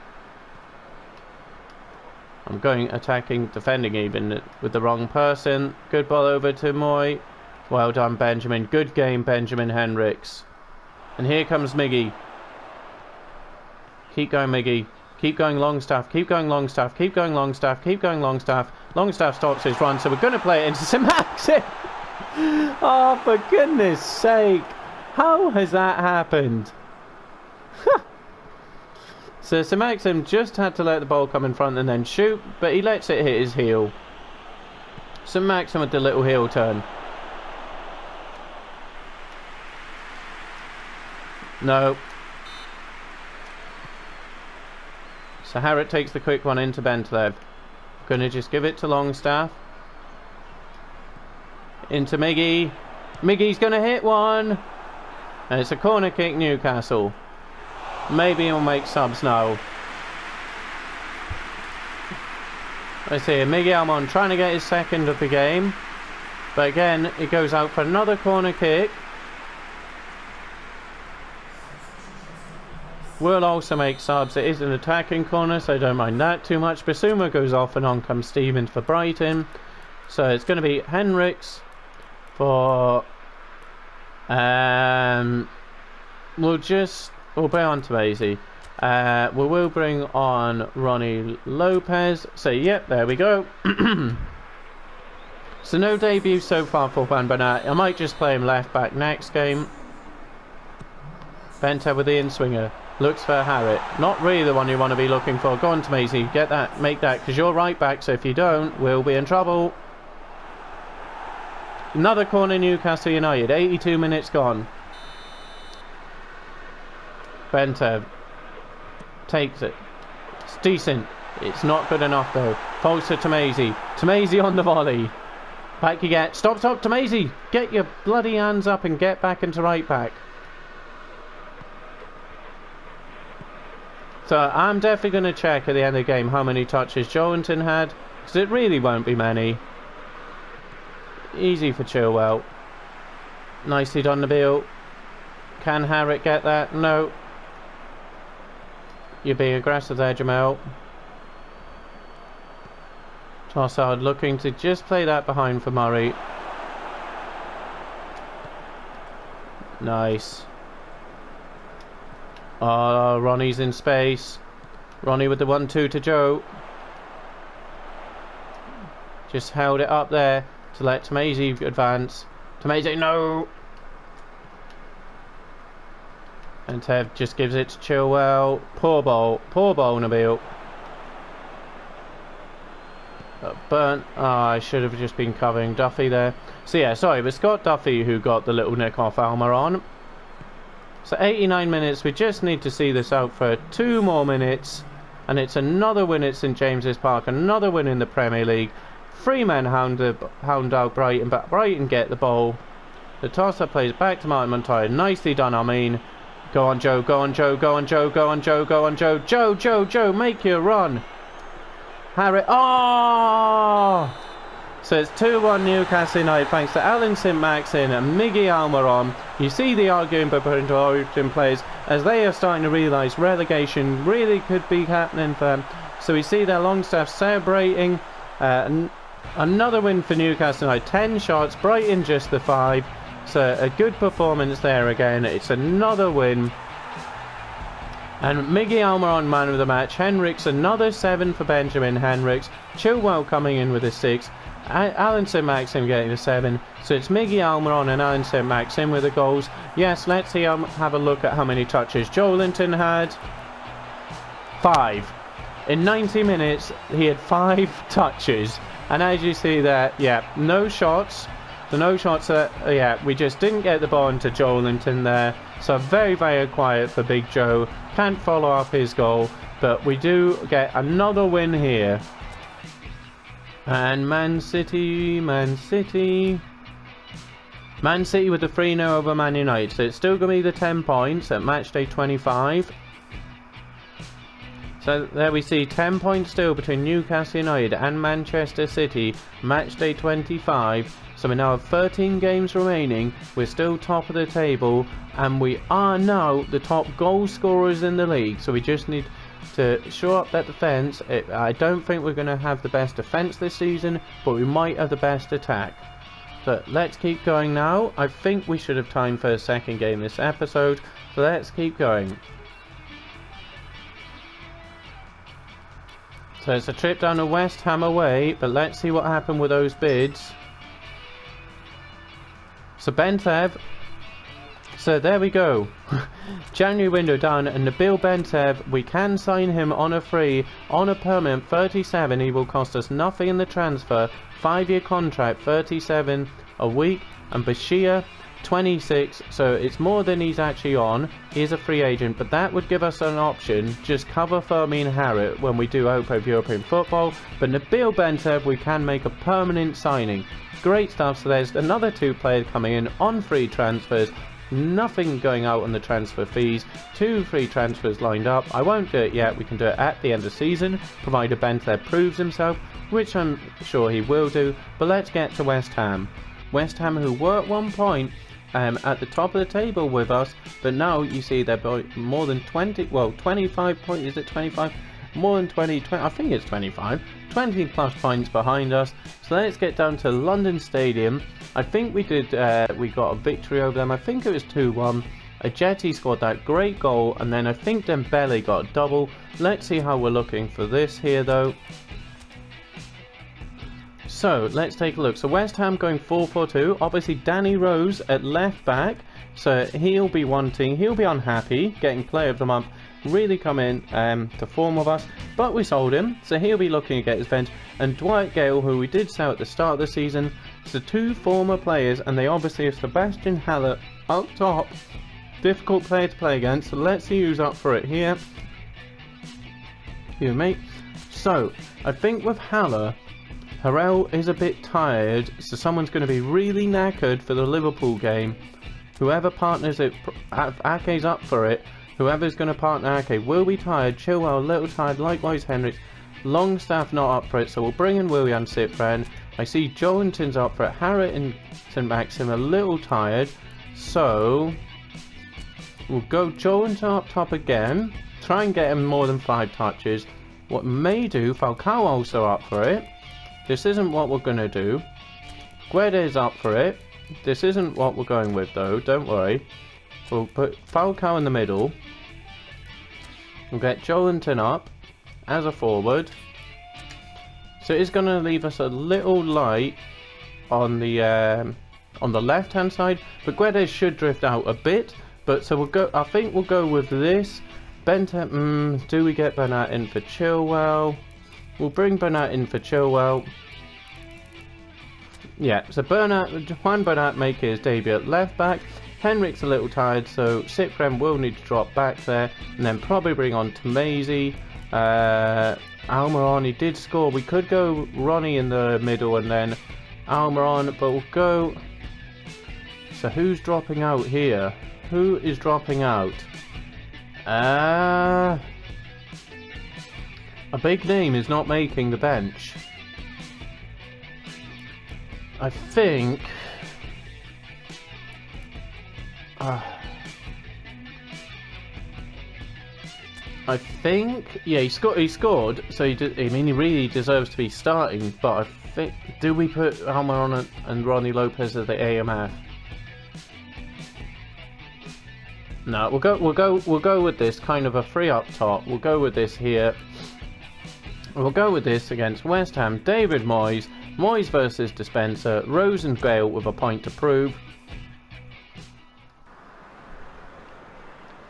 I'm going attacking, defending even with the wrong person. Good ball over to Moy. Well done, Benjamin. Good game, Benjamin Henriks. And here comes Miggy. Keep going, Miggy. Keep going, Longstaff. Keep going, Longstaff. Keep going, Longstaff. Keep going, Longstaff. Longstaff stops his run, so we're going to play it into St-Maxim. Oh, for goodness sake. How has that happened? So St-Maxim just had to let the ball come in front and then shoot, but he lets it hit his heel. St-Maxim with the little heel turn. No. So Harrit takes the quick one into Bentlev. Gonna just give it to Longstaff. Into Miggy. Miggy's gonna hit one. And it's a corner kick, Newcastle. Maybe he'll make subs now. Let's see, Miggy Almond trying to get his second of the game. But again, it goes out for another corner kick. We'll also make subs. It is an attacking corner, so I don't mind that too much. Basuma goes off and on comes Stevens for Brighton. So it's going to be Henriks for... We'll bring on to Maisie. We will bring on Ronnie Lopez. So, yep, there we go. So, no debut so far for Juan Bernat. I might just play him left back next game. Benta with the in-swinger. Looks for Harrit. Not really the one you want to be looking for. Go on to Maisie. Get that. Make that. Because you're right back. So, if you don't, we'll be in trouble. Another corner, Newcastle United. 82 minutes gone. Benta takes it. It's decent. It's not good enough though. Falls to Maisie. Maisie on the volley. Back you get. Stop, Maisie. Get your bloody hands up and get back into right back. So I'm definitely going to check at the end of the game how many touches Joelinton had. Because it really won't be many. Easy for Chilwell. Nicely done, Nabil. Can Harrit get that? No. You're being aggressive there, Jamal. Trossard looking to just play that behind for Murray. Nice. Oh, Ronnie's in space. Ronnie with the 1-2 to Joe. Just held it up there to let Maisie advance. Maisie, no! And Tev just gives it to Chilwell. Poor ball, Nabil. Burnt. I should have just been covering Duffy there. So yeah, sorry, it was Scott Duffy who got the little nick off Almer on. So 89 minutes, we just need to see this out for 2 more minutes. And it's another win at St James's Park, another win in the Premier League. 3 men hound out Brighton, but Brighton get the ball. The toss-up plays back to Martin Montoya. Nicely done, Armin. Go on, Joe. Go on, Joe. Go on, Joe. Go on, Joe. Go on, Joe. Joe, make your run. Harry. Oh! So it's 2-1 Newcastle United thanks to Alan St-Maxin and Miggy Almiron. You see the arguing between the Origin players as they are starting to realise relegation really could be happening for them. So we see their Longstaff celebrating. Another win for Newcastle United. 10 shots, Brighton just the 5. So a good performance there again. It's another win. And Miggy Almiron man of the match. Henriks another 7 for Benjamin Henriks. Chilwell coming in with a 6. Alan St-Maxim getting a 7. So it's Miggy Almiron and Alan St-Maxim with the goals. Yes, let's see have a look at how many touches Joelinton had. 5. In 90 minutes he had 5 touches. And as you see there, yeah, no shots. The no shots yeah, we just didn't get the ball into Joelinton there. So very, very quiet for Big Joe. Can't follow up his goal. But we do get another win here. And Man City with the 3-0 over Man United. So it's still going to be the 10 points at match day 25. So there we see 10 points still between Newcastle United and Manchester City, match day 25. So we now have 13 games remaining. We're still top of the table, and we are now the top goal scorers in the league. So we just need to shore up that defence. I don't think we're going to have the best defence this season, but we might have the best attack. So let's keep going now. I think we should have time for a second game this episode, so let's keep going. So it's a trip down to West Ham away, but let's see what happened with those bids. So Bentev. So there we go. January window done, and Nabil Bentev, we can sign him on a free, on a permanent 37. He will cost us nothing in the transfer. 5-year contract, 37 a week, and Bashir 26, so it's more than he's actually on. He's a free agent, but that would give us an option. Just cover Fermin Harriet when we do Open European football. But Nabil Bentev, we can make a permanent signing. Great stuff. So there's another 2 players coming in on free transfers. Nothing going out on the transfer fees. 2 free transfers lined up. I won't do it yet. We can do it at the end of the season, provided Bentev proves himself, which I'm sure he will do. But let's get to West Ham. West Ham, who were at one point at the top of the table with us, but now you see they're more than 20, well 25 points, is it 25? More than 20, I think it's 25, 20 plus points behind us. So let's get down to London Stadium. I think we got a victory over them. I think it was 2-1. Ajeti scored that great goal, and then I think Dembele got a double. Let's see how we're looking for this here though. So let's take a look. So West Ham going 4-4-2. Obviously Danny Rose at left back. So he'll be unhappy getting player of the month. Really come in to form with us. But we sold him. So he'll be looking to get his bench. And Dwight Gale, who we did sell at the start of the season. So 2 former players. And they obviously have Sebastian Haller up top. Difficult player to play against. So let's see who's up for it here. You mate. So I think with Haller, Harrell is a bit tired, so someone's going to be really knackered for the Liverpool game. Whoever partners it, Ake's up for it. Whoever's going to partner Ake will be tired. Chilwell a little tired, likewise Henrik. Longstaff not up for it, so we'll bring in Willian Cyprian. I see Joelinton's up for it. Harriet and St Maxim a little tired, so we'll go Joelinton up top again. Try and get him more than 5 touches. What may do, Falcao also up for it. This isn't what we're going to do. Guedes up for it. This isn't what we're going with though, don't worry. We'll put Falcao in the middle. We'll get Joelinton up as a forward. So it's going to leave us a little light on the left hand side. But Guedes should drift out a bit. But so we'll go, I think we'll go with this. Benta, do we get Bernat in for Chilwell? We'll bring Bernat in for Chilwell. Yeah, so Juan Bernat making his debut at left back. Henrik's a little tired, so Cyprian will need to drop back there. And then probably bring on Tamazi. Almiron, he did score. We could go Ronnie in the middle and then Almiron, but we'll go So who's dropping out here? Who is dropping out? A big name is not making the bench. I think... yeah, he scored, so I mean, he really deserves to be starting, but I think, do we put Almer on it and Ronnie Lopez as the AMF? No, we'll go with this kind of a free up top. We'll go with this here. We'll go with this against West Ham. David Moyes. Moyes versus Dispenser. Rose and Gale with a point to prove.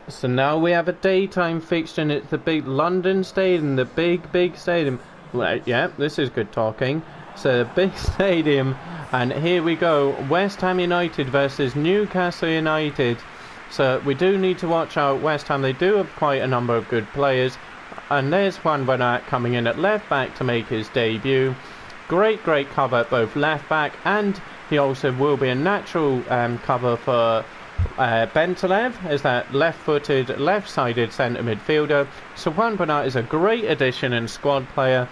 So now we have a daytime fixture and it's the big London Stadium. The big stadium. Well, yeah, this is good talking. So the big stadium. And here we go. West Ham United versus Newcastle United. So we do need to watch out West Ham. They do have quite a number of good players. And there's Juan Bernat coming in at left back to make his debut. Great cover at both left back, and he also will be a natural cover for Bentaleb as that left-footed, left-sided centre midfielder. So Juan Bernat is a great addition and squad player.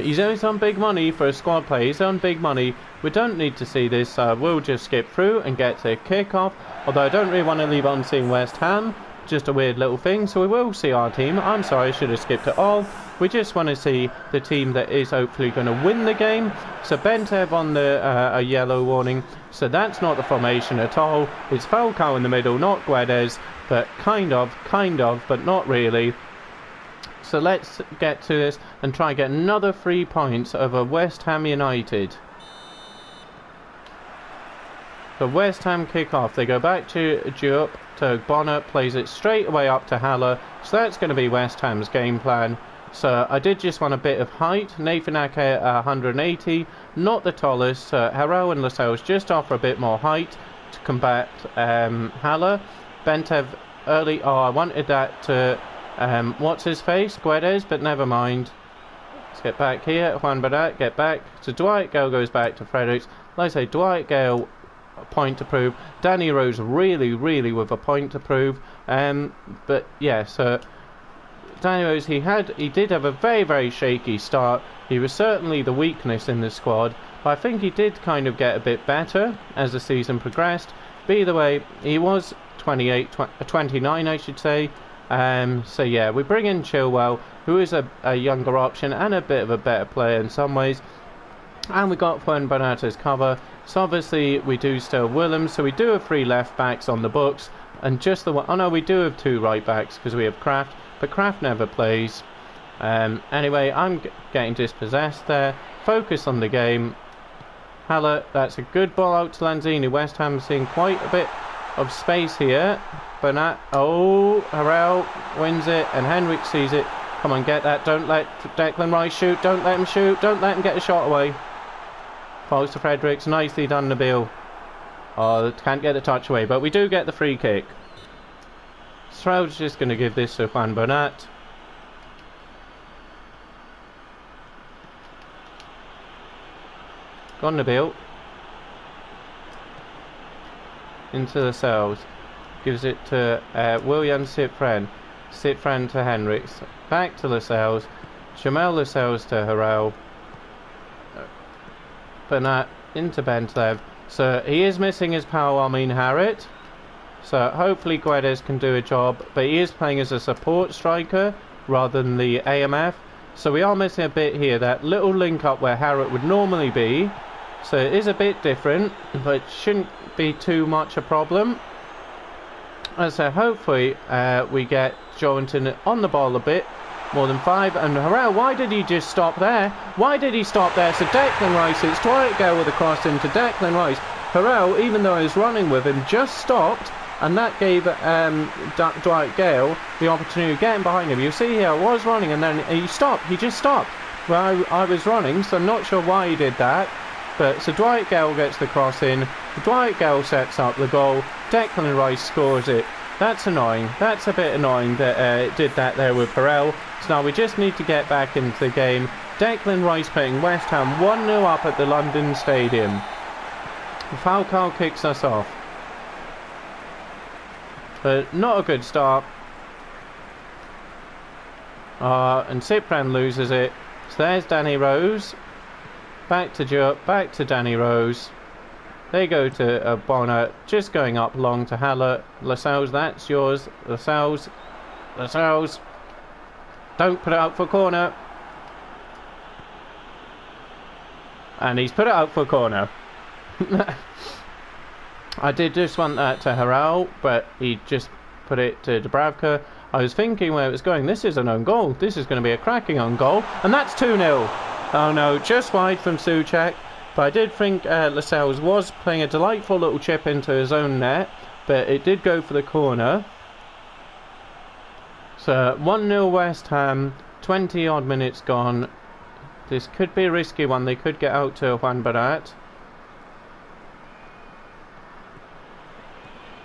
He's on big money for a squad player. He's on big money. We don't need to see this. We'll just skip through and get to kick-off. Although I don't really want to leave on seeing West Ham. Just a weird little thing. So we will see our team. I'm sorry, I should have skipped it all. We just want to see the team that is hopefully going to win the game. So Bentev on the a yellow warning. So that's not the formation at all. It's Falcao in the middle, not Guedes. But kind of, but not really. So let's get to this and try and get another 3 points over West Ham United. The West Ham kick off. They go back to Diop. To Bonner, plays it straight away up to Haller. So that's going to be West Ham's game plan. So I did just want a bit of height. Nathan Ake 180, not the tallest. Harrell and Lascelles just offer a bit more height to combat Haller. Bentev early. Oh, I wanted that to what's his face, Guedes, but never mind. Let's get back here. Juan Bernat, get back. So Dwight Gale goes back to Fredericks. Like I say, Dwight Gale, a point to prove. Danny Rose really with a point to prove. But yeah, so Danny Rose, he did have a very shaky start. He was certainly the weakness in the squad, but I think he did kind of get a bit better as the season progressed. But either way, he was 29 I should say. So yeah, we bring in Chilwell, who is a younger option and a bit of a better player in some ways. And we got Juan Bernat as cover. So obviously we do still Willems, so we do have 3 left backs on the books. And just the one, oh no, we do have 2 right backs because we have Kraft, but Kraft never plays. Anyway, I'm getting dispossessed there. Focus on the game. Haller, that's a good ball out to Lanzini. West Ham seeing quite a bit of space here. Bernat, oh, Harrell wins it, and Henrik sees it. Come on, get that. Don't let Declan Rice shoot. Don't let him shoot. Don't let him get a shot away. Falls to Fredericks. Nicely done, Nabil. Oh, can't get the touch away, but we do get the free kick. Stroud's just going to give this to Juan Bernat. Gone Nabil. Into the cells. Gives it to William Citfren. Citfren to Henriks. Back to Lascelles. Jamel Lascelles to Harrell. Bernat into Bentev. So he is missing his power, Amin Harit. So hopefully Guedes can do a job. But he is playing as a support striker rather than the AMF. So we are missing a bit here. That little link up where Harit would normally be. So it is a bit different, but shouldn't be too much a problem. So hopefully we get Joelinton on the ball a bit more than 5. And Harrell, why did he just stop there? Why did he stop there? So Declan Rice, it's Dwight Gale with a cross into Declan Rice. Harrell, even though he was running with him, just stopped, and that gave Dwight Gale the opportunity to get him behind him. You see here, I was running and then he stopped. He just stopped where I was running, so I'm not sure why he did that. But so Dwight Gale gets the cross in. Dwight Gale sets up the goal. Declan Rice scores it. That's annoying. That's a bit annoying that it did that there with Harrell. So now we just need to get back into the game. Declan Rice putting West Ham 1-0 up at the London Stadium. Falcao kicks us off. but not a good start. And Cyprian loses it. So there's Danny Rose. Back to Jupp, back to Danny Rose. They go to Bonner, just going up long to Haller. Lascelles, that's yours. Lascelles. Don't put it out for a corner. And he's put it out for a corner. I did just want that to Harrell, but he just put it to Dubravka. I was thinking where it was going. This is an own goal. This is going to be a cracking own goal. And that's 2-0. Oh no, just wide from Souček. But I did think Lascelles was playing a delightful little chip into his own net. But it did go for the corner. So 1-0 West Ham. 20 odd minutes gone. This could be a risky one. They could get out to Juan Barat.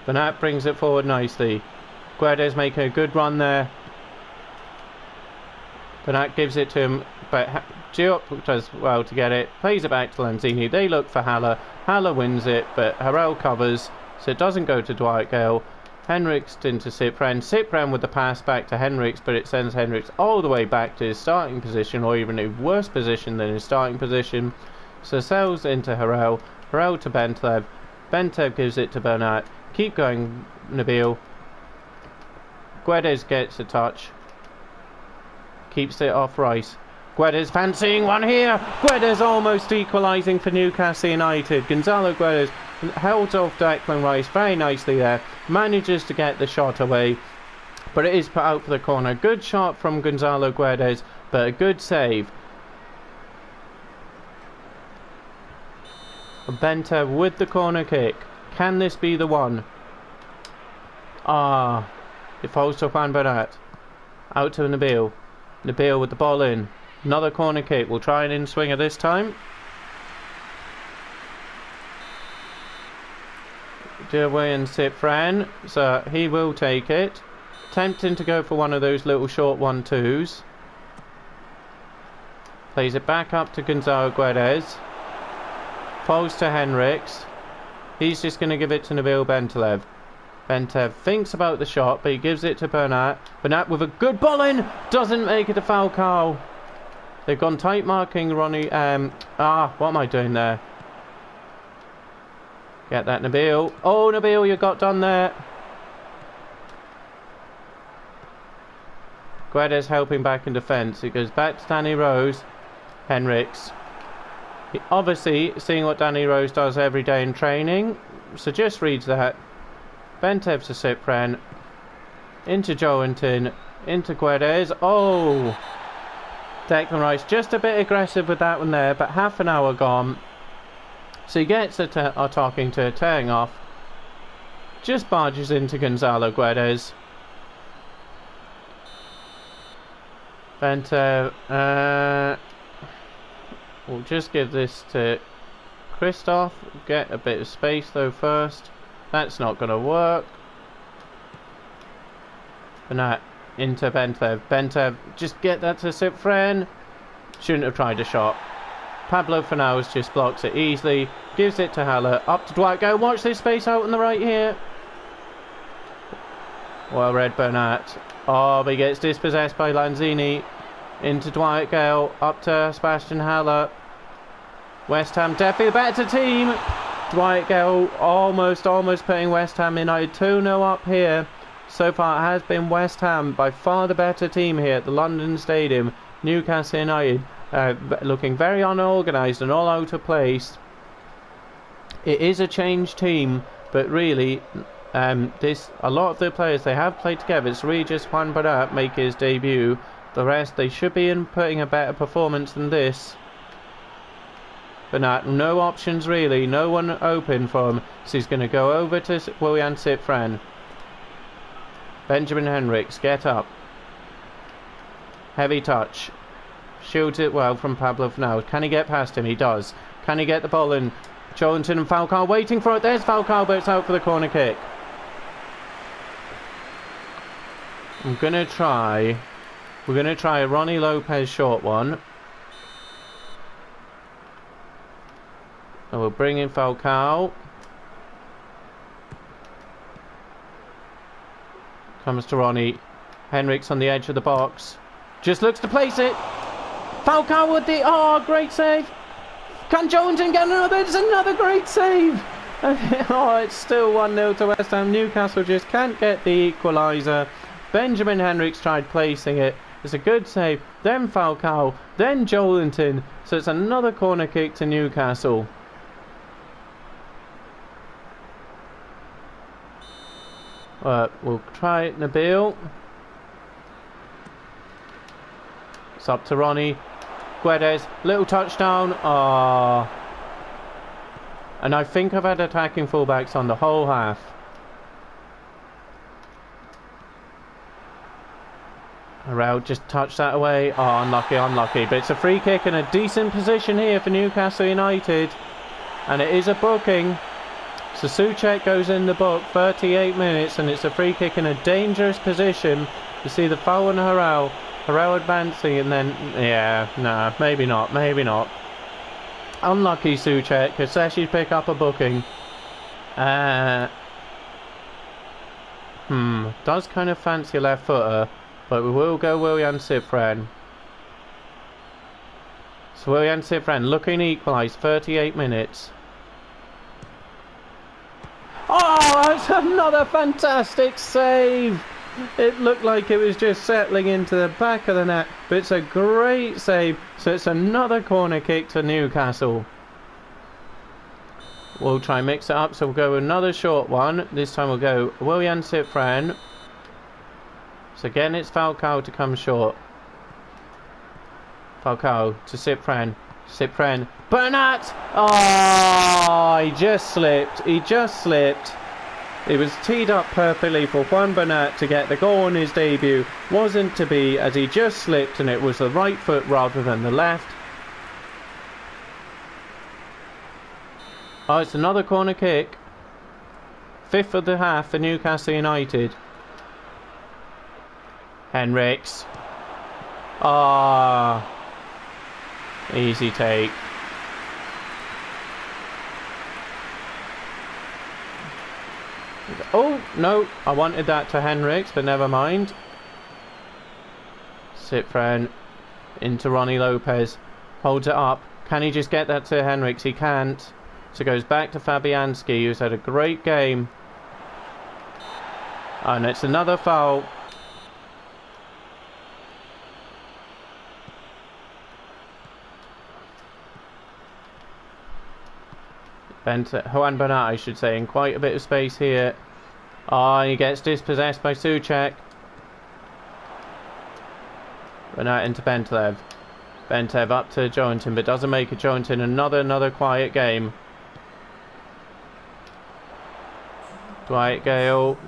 Bernat brings it forward nicely. Guedes making a good run there. Bernat gives it to him, but Diop does well to get it. Plays it back to Lanzini. They look for Haller. Haller wins it, but Harrell covers, so it doesn't go to Dwight Gale. Henriks into Cyprian. Cyprian with the pass back to Henriks, but it sends Henriks all the way back to his starting position, or even a worse position than his starting position. So sells into Harrell. Harrell to Bentev. Bentev gives it to Bernat. Keep going, Nabil. Guedes gets a touch. Keeps it off Rice. Guedes fancying one here. Guedes almost equalising for Newcastle United. Gonzalo Guedes held off Declan Rice very nicely there. Manages to get the shot away. But it is put out for the corner. Good shot from Gonzalo Guedes, but a good save. Benta with the corner kick. Can this be the one? It falls to Juan Barat. Out to Nabil. Nabil with the ball in. Another corner kick. We'll try an in-swinger this time. Dewey and Cyprian. So he will take it. Tempting to go for one of those little short 1-2s. Plays it back up to Gonzalo Guedes. Falls to Henriks. He's just going to give it to Nabil Bentev. Bentev thinks about the shot, but he gives it to Bernat. Bernat with a good ball in. Doesn't make it to Falcao. They've gone tight marking Ronnie. What am I doing there? Get that, Nabil. Oh, Nabil, you got done there. Guedes helping back in defence. It goes back to Danny Rose. Henriks. Obviously, seeing what Danny Rose does every day in training, so just reads that. Bentev to Cyprian. Into Joelinton. Into Guedes. Oh! Declan Rice just a bit aggressive with that one there, but half an hour gone. So he gets our talking to, tearing off. Just barges into Gonzalo Guedes. Bentev. We'll just give this to Christoph. Get a bit of space though first. That's not going to work. Bernat into Bentev. Bentev, just get that to Cyprian. Shouldn't have tried a shot. Pablo Fornals just blocks it easily. Gives it to Haller. Up to Dwight Gale. Watch this space out on the right here. Well read, Bernat. Oh, but he gets dispossessed by Lanzini. Into Dwight Gale. Up to Sebastian Haller. West Ham definitely the better team. Dwight Gale almost putting West Ham United 2-0 up here. So far it has been West Ham by far the better team here at the London Stadium. Newcastle United looking very unorganised and all out of place. It is a changed team, but really a lot of the players, they have played together. It's really just Juan Barat make his debut. The rest, they should be putting a better performance than this. But no options really, no one open for him. So he's going to go over to Willian Cyprian. Benjamin Henriks, get up. Heavy touch. Shields it well from Pablo Fornals. Can he get past him? He does. Can he get the ball in? Joelinton and Falcao waiting for it. There's Falcao, but it's out for the corner kick. We're going to try a Ronnie Lopez short one. And we'll bring in Falcao. Comes to Ronnie. Henriks on the edge of the box. Just looks to place it. Falcao with the... Oh, great save. Can Joneton get another? It's another great save. Oh, it's still 1-0 to West Ham. Newcastle just can't get the equaliser. Benjamin Henriks tried placing it. It's a good save. Then Falcao. Then Joelinton. So it's another corner kick to Newcastle. We'll try it, Nabil. It's up to Ronnie. Guedes, little touchdown. Ah. And I think I've had attacking fullbacks on the whole half. Harrell just touched that away. Oh, unlucky, unlucky. But it's a free kick in a decent position here for Newcastle United. And it is a booking. So Souček goes in the book, 38 minutes, and it's a free kick in a dangerous position. You see the foul on Harrell. Harrell advancing, and then, yeah, nah, maybe not, maybe not. Unlucky Souček, because Seshi pick up a booking. Does kind of fancy a left footer, but we will go Willian Cifren. So Willian Cifren looking equalised, 38 minutes. Oh, it's another fantastic save. It looked like it was just settling into the back of the net, but it's a great save. So it's another corner kick to Newcastle. We'll try and mix it up, so we'll go another short one. This time we'll go Willian Cifren. So again, it's Falcao to come short. Falcao to Cifren. Cifren. Bernat! Oh, he just slipped. He just slipped. It was teed up perfectly for Juan Bernat to get the goal on his debut. Wasn't to be, as he just slipped, and it was the right foot rather than the left. Oh, it's another corner kick. 5th of the half for Newcastle United. Henriks. Ah. Easy take. Oh, no. I wanted that to Henriks, but never mind. Cifren into Ronnie Lopez. Holds it up. Can he just get that to Henriks? He can't. So goes back to Fabianski, who's had a great game. And it's another foul. Juan Bernat, I should say, in quite a bit of space here. Oh, he gets dispossessed by Souček. Bernat into Bentev. Bentev up to Joelinton, but doesn't make it. Joelinton, another quiet game. Dwight Gale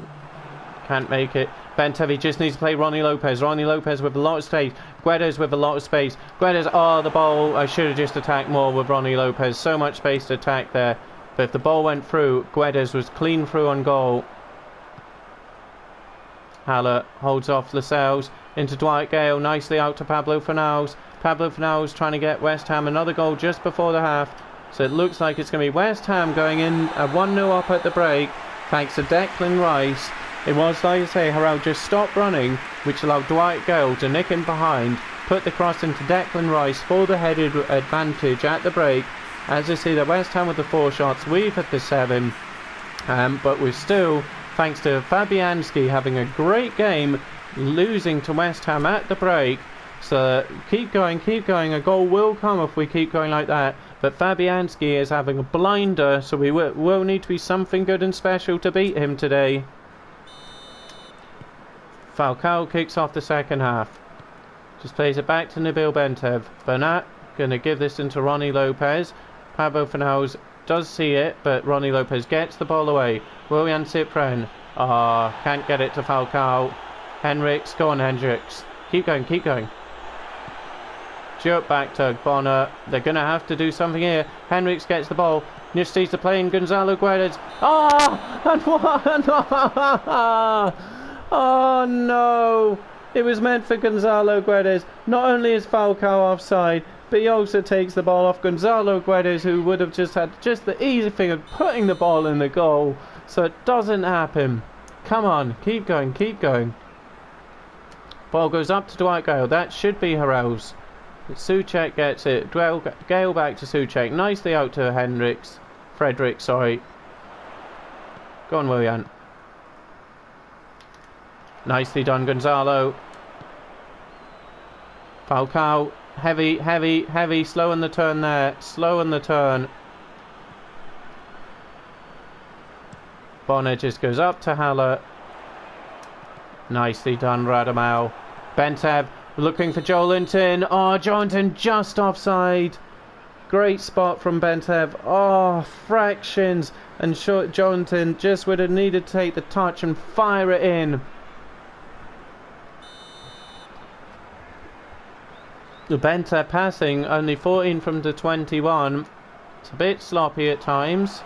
can't make it. Bentev, he just needs to play Ronnie Lopez. Ronnie Lopez with a lot of space. Guedes with a lot of space. Guedes, oh, the ball. I should have just attacked more with Ronnie Lopez. So much space to attack there. But if the ball went through, Guedes was clean through on goal. Haller holds off Lascelles into Dwight Gale. Nicely out to Pablo Fornals. Pablo Fornals trying to get West Ham another goal just before the half. So it looks like it's going to be West Ham going in 1-0 up at the break. Thanks to Declan Rice. It was, like I say, Harrell just stopped running, which allowed Dwight Gale to nick in behind, put the cross into Declan Rice for the headed advantage at the break. As you see, the West Ham with the 4 shots, we've had the 7, but we're still, thanks to Fabianski having a great game, losing to West Ham at the break. So keep going, a goal will come if we keep going like that. But Fabianski is having a blinder, so we will need to be something good and special to beat him today. Falcao kicks off the second half. Just plays it back to Nabil Bentev. Bernat going to give this into Ronnie Lopez. Pablo Fornals does see it, but Ronnie Lopez gets the ball away. Willian Cifren. Can't get it to Falcao. Henriks, go on Henriks. Keep going. Jump back to Bonner. They're going to have to do something here. Henriks gets the ball. Just needs to play in Gonzalo Guedes. And what? Oh no! It was meant for Gonzalo Guedes. Not only is Falcao offside, but he also takes the ball off Gonzalo Guedes, who would have just had the easy thing of putting the ball in the goal. So it doesn't happen. Come on, keep going, keep going. Ball goes up to Dwight Gale. That should be Harrell's. Souček gets it. Gale back to Souček. Nicely out to Frederick, sorry. Go on, Willian. Nicely done, Gonzalo. Falcao. Heavy, heavy, heavy. Slow in the turn there. Slow in the turn. Bonner just goes up to Haller. Nicely done, Radamel. Bentev looking for Joelinton. Oh, Joelinton just offside. Great spot from Bentev. Oh, fractions. And Joelinton just would have needed to take the touch and fire it in. The Bentev passing only 14 from the 21. It's a bit sloppy at times.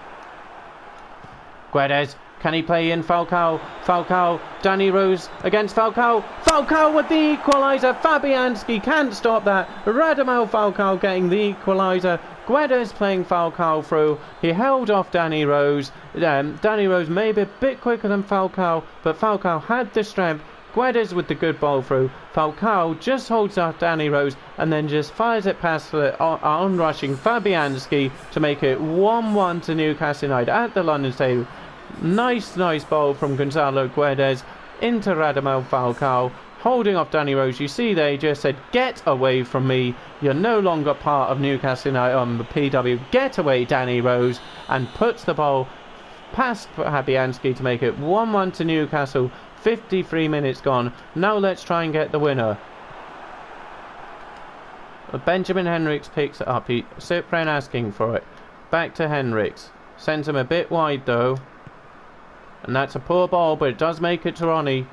Guedes, can he play in Falcao? Falcao, Danny Rose against Falcao. Falcao with the equaliser. Fabianski can't stop that. Radamel Falcao getting the equaliser. Guedes playing Falcao through. He held off Danny Rose. Danny Rose maybe a bit quicker than Falcao, but Falcao had the strength. Guedes with the good ball through. Falcao just holds off Danny Rose and then just fires it past the on-rushing Fabianski to make it 1-1 to Newcastle United at the London Stadium. Nice ball from Gonzalo Guedes into Radamel Falcao, holding off Danny Rose. You see they just said, get away from me. You're no longer part of Newcastle United on the PW. Get away, Danny Rose, and puts the ball past Fabianski to make it 1-1 to Newcastle. 53 minutes gone. Now let's try and get the winner. Benjamin Henriks picks it up. Cyprian asking for it. Back to Henriks. Sends him a bit wide though. And that's a poor ball, but it does make it to Ronnie,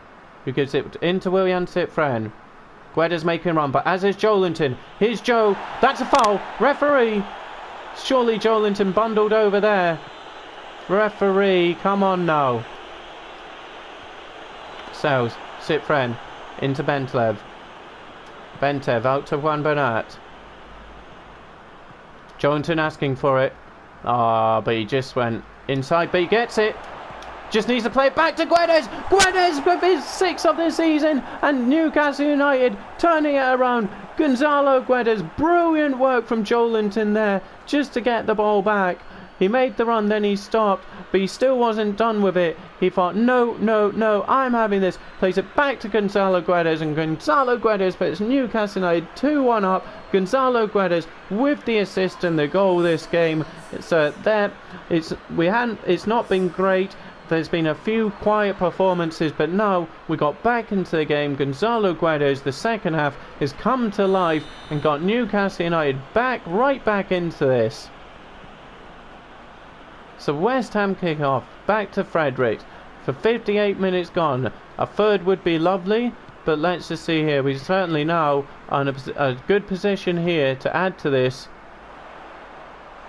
who gives it into Willian Cyprian. Guedes making a run, but as is Joelinton. Here's Joe. That's a foul. Referee. Surely Joelinton bundled over there. Referee, come on now. Sales, Cyprian into Bentev. Bentev out to Juan Bernat. Joelinton asking for it. But he just went inside, but he gets it. Just needs to play it back to Guedes. Guedes with his 6th of the season, and Newcastle United turning it around. Gonzalo Guedes, brilliant work from Joelinton there just to get the ball back. He made the run, then he stopped, but he still wasn't done with it. He thought, no, I'm having this. Plays it back to Gonzalo Guedes, and Gonzalo Guedes puts Newcastle United 2-1 up. Gonzalo Guedes with the assist and the goal this game. It's not been great. There's been a few quiet performances, but now we got back into the game. Gonzalo Guedes, the second half, has come to life and got Newcastle United right back into this. So West Ham kick off, back to Fredericks for 58 minutes gone. A third would be lovely, but let's just see here. We're certainly now on a good position here to add to this.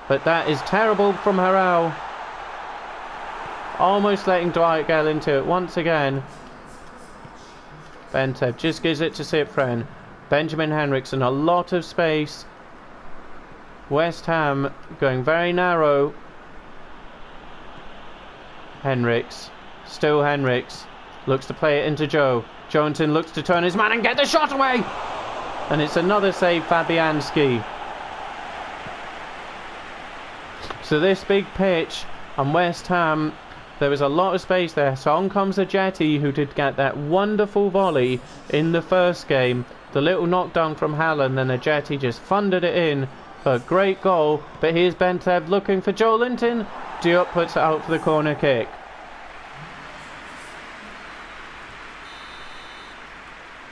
But that is terrible from Harrell. Almost letting Dwight Gale into it once again. Bentev just gives it to Cyprian. Benjamin Henriks in a lot of space. West Ham going very narrow. Henriks. Still Henriks. Looks to play it into Joe. Joelinton looks to turn his man and get the shot away. And it's another save, Fabianski. So this big pitch on West Ham, there was a lot of space there. So on comes the Jetty, who did get that wonderful volley in the first game. The little knockdown from Haaland, then the Jetty just funded it in for a great goal. But here's Bentev looking for Joelinton. Diop puts it out for the corner kick.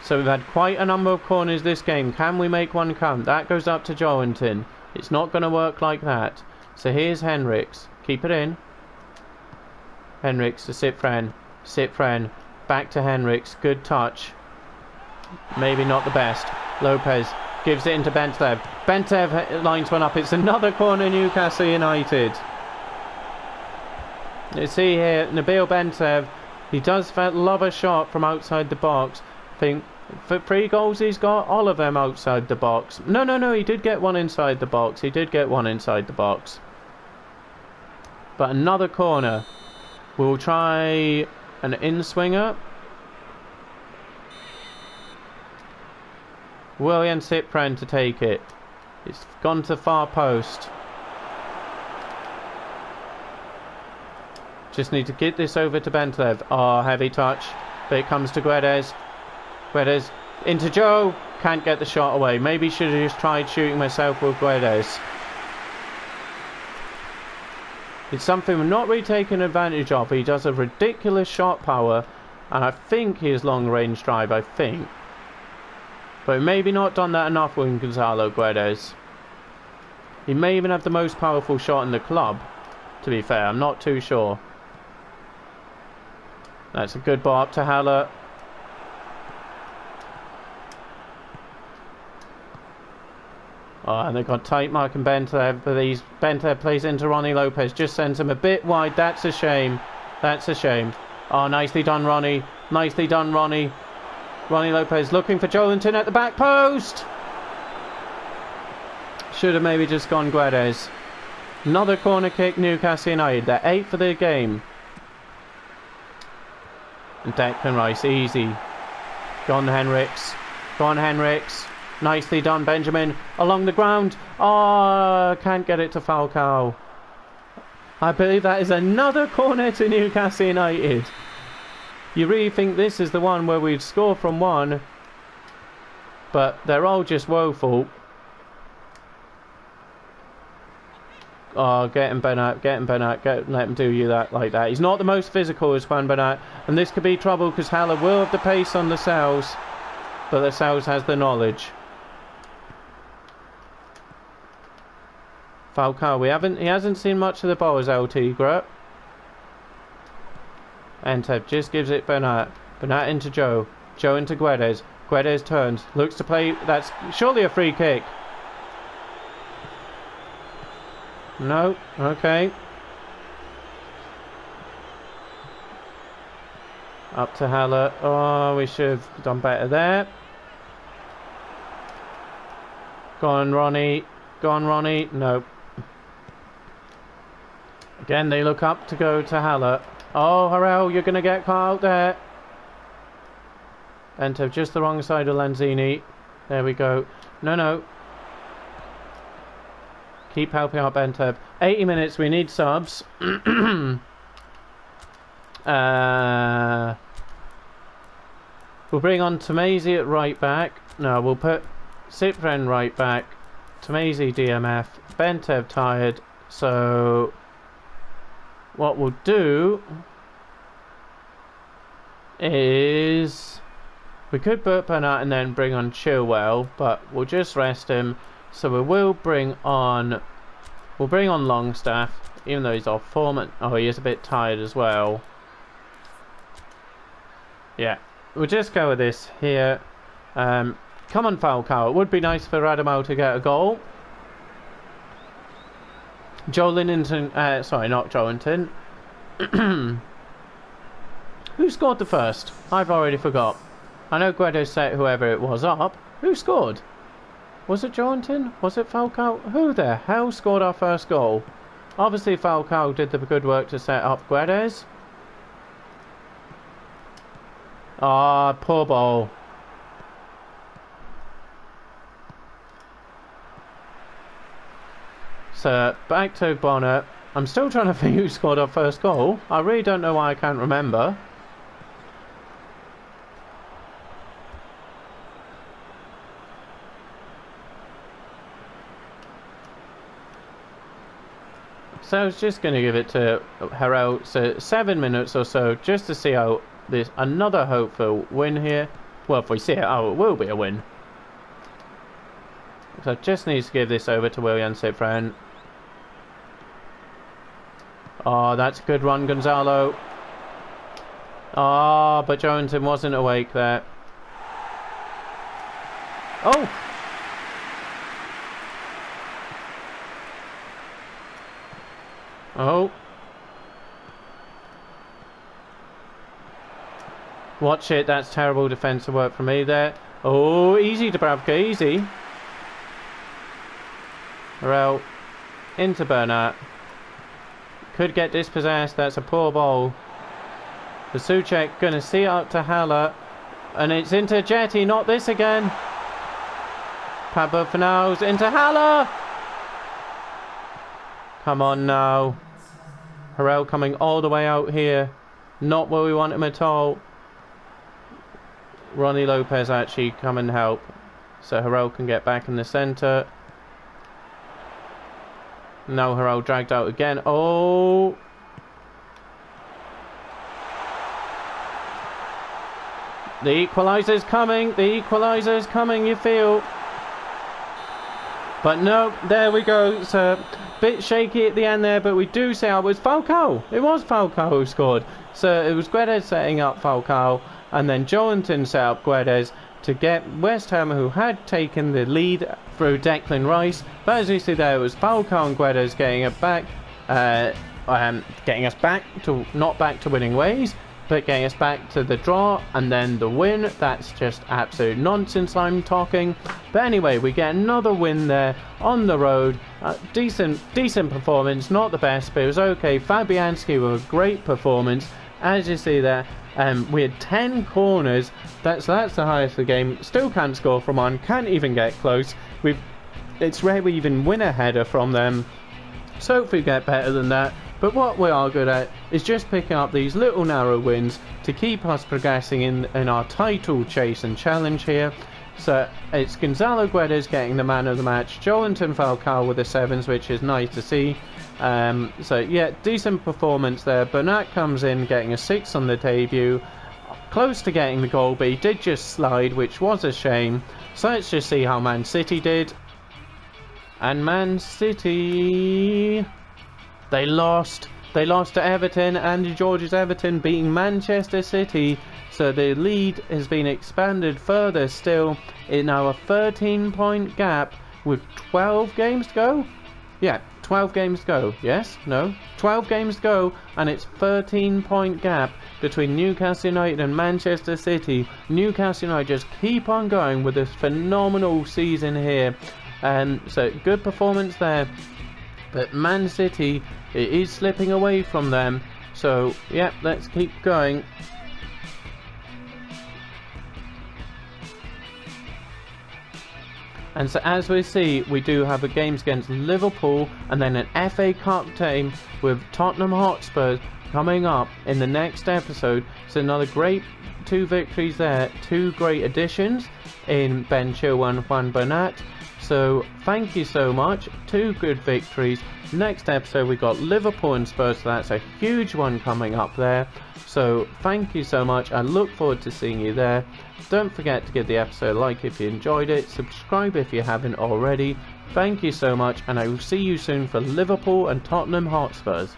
So we've had quite a number of corners this game. Can we make one count? That goes up to Joelinton. It's not going to work like that. So here's Henriks. Keep it in. Henriks to Cyprian. Cyprian back to Henriks. Good touch. Maybe not the best. Lopez gives it into Bentev. Bentev lines one up. It's another corner, Newcastle United. You see here, Nabil Bentev. He does love a shot from outside the box. I think for 3 goals he's got, all of them outside the box. No, he did get one inside the box. But another corner. We'll try An in-swinger. William Cypren to take it. It's gone to the far post. Just need to get this over to Bentlev. Oh, heavy touch. But it comes to Guedes. Guedes into Joe. Can't get the shot away. Maybe should have just tried shooting myself with Guedes. It's something we're not really taking advantage of. He does a ridiculous shot power. And I think he has long range drive. I think. But maybe not done that enough with Gonzalo Guedes. He may even have the most powerful shot in the club. To be fair, I'm not too sure. That's a good ball up to Haller. Oh, and they've got tight marking Bentlev, but Bentlev plays into Ronnie Lopez, just sends him a bit wide. That's a shame. That's a shame. Oh, nicely done, Ronnie. Nicely done, Ronnie. Ronnie Lopez looking for Jolinton at the back post. Should have maybe just gone Guedes. Another corner kick, Newcastle United. They're 8 for the game. And Declan Rice, easy. Go on, Henriks. Go on, Henriks. Nicely done, Benjamin. Along the ground. Oh, can't get it to Falcao. I believe that is another corner to Newcastle United. You really think this is the one where we'd score from one, but they're all just woeful. Oh, get him, Bernat, get him, Bernat, let him do you that like that. He's not the most physical as Juan Bernat, and this could be trouble because Haller will have the pace on Lascelles, but Lascelles has the knowledge. Falcao, he hasn't seen much of the ball as LT Gret. Enteb just gives it Bernat. Bernat into Joe. Joe into Guedes. Guedes turns. Looks to play. That's surely a free kick. No. Okay. Up to Haller. Oh, we should have done better there. Go on, Ronnie. Go on, Ronnie. No. Again, they look up to go to Haller. Oh, Harrell, you're going to get caught out there. Enter just the wrong side of Lanzini. There we go. No, no. Keep helping out Benteb. 80 minutes, we need subs. We'll bring on Tomasi at right back. No, we'll put Cypren right back. Tomasi DMF. Benteb tired. So what we'll do is we could put Bernat and then bring on Chilwell, but we'll just rest him. So we will bring on Longstaff, even though he's off form. Oh, he is a bit tired as well. Yeah, we'll just go with this here. Come on, Falcao. It would be nice for Radamel to get a goal. Joelinton, sorry, not Joelinton. Who scored the first? I've already forgot. I know Guedes set whoever it was up. Who scored? Was it Joelinton? Was it Falcao? Who the hell scored our first goal? Obviously Falcao did the good work to set up Guedes. Ah, poor ball. So, back to Bonner. I'm still trying to think who scored our first goal. I really don't know why I can't remember. So I was just going to give it to Harrell. So 7 minutes or so just to see how this another hopeful win here. Well, if we see it out, it will be a win. So just needs to give this over to William Cypren. Oh, that's a good run, Gonzalo. Oh, but Joelinton wasn't awake there. Oh! Oh. Watch it, that's terrible defensive work from me there. Oh, easy Dubravka, easy. Harrell into Bernat. Could get dispossessed, that's a poor ball. Suchek gonna see it up to Haller. And it's into Jetty, not this again. Pablo Fornals into Haller. Come on now. Harrell coming all the way out here. Not where we want him at all. Ronnie Lopez actually come and help. So Harrell can get back in the centre. Now Harrell dragged out again. Oh. The equaliser's coming. The equaliser's coming, you feel. But no, there we go. So, bit shaky at the end there, but we do say it was Falcao. It was Falcao who scored. So, it was Guedes setting up Falcao, and then Joelinton set up Guedes to get West Ham, who had taken the lead through Declan Rice. But as you see there, it was Falcao and Guedes getting it back, getting us back to, not back to winning ways, but getting us back to the draw and then the win. That's just absolute nonsense I'm talking. But anyway, we get another win there on the road. Decent performance, not the best, but it was okay. Fabianski with a great performance. As you see there, we had 10 corners. That's the highest of the game. Still can't score from one. Can't even get close. It's rare we even win a header from them. So hopefully we get better than that. But what we are good at is just picking up these little narrow wins to keep us progressing in our title chase and challenge here. So it's Gonzalo Guedes getting the man of the match, Joelinton Falcao with the 7s, which is nice to see. So yeah, decent performance there. Bernat comes in getting a 6 on the debut, close to getting the goal, but he did just slide, which was a shame. So let's just see how Man City did. And Man City, they lost to Everton. Andy George's Everton beating Manchester City. So the lead has been expanded further still. It's now a 13-point gap with 12 games to go. Yeah, 12 games to go. Yes? No? 12 games to go, and it's 13-point gap between Newcastle United and Manchester City. Newcastle United just keep on going with this phenomenal season here. So good performance there. But Man City, it is slipping away from them. So, yeah, let's keep going. And so as we see, we do have a games against Liverpool and then an FA Cup team with Tottenham Hotspur coming up in the next episode. So another great 2 victories there. 2 great additions in Ben Chilwell and Juan Bernat. So thank you so much. 2 good victories. Next episode we got Liverpool and Spurs, so that's a huge one coming up there. So thank you so much. I look forward to seeing you there. Don't forget to give the episode a like if you enjoyed it. Subscribe if you haven't already. Thank you so much, and I will see you soon for Liverpool and Tottenham Hotspurs.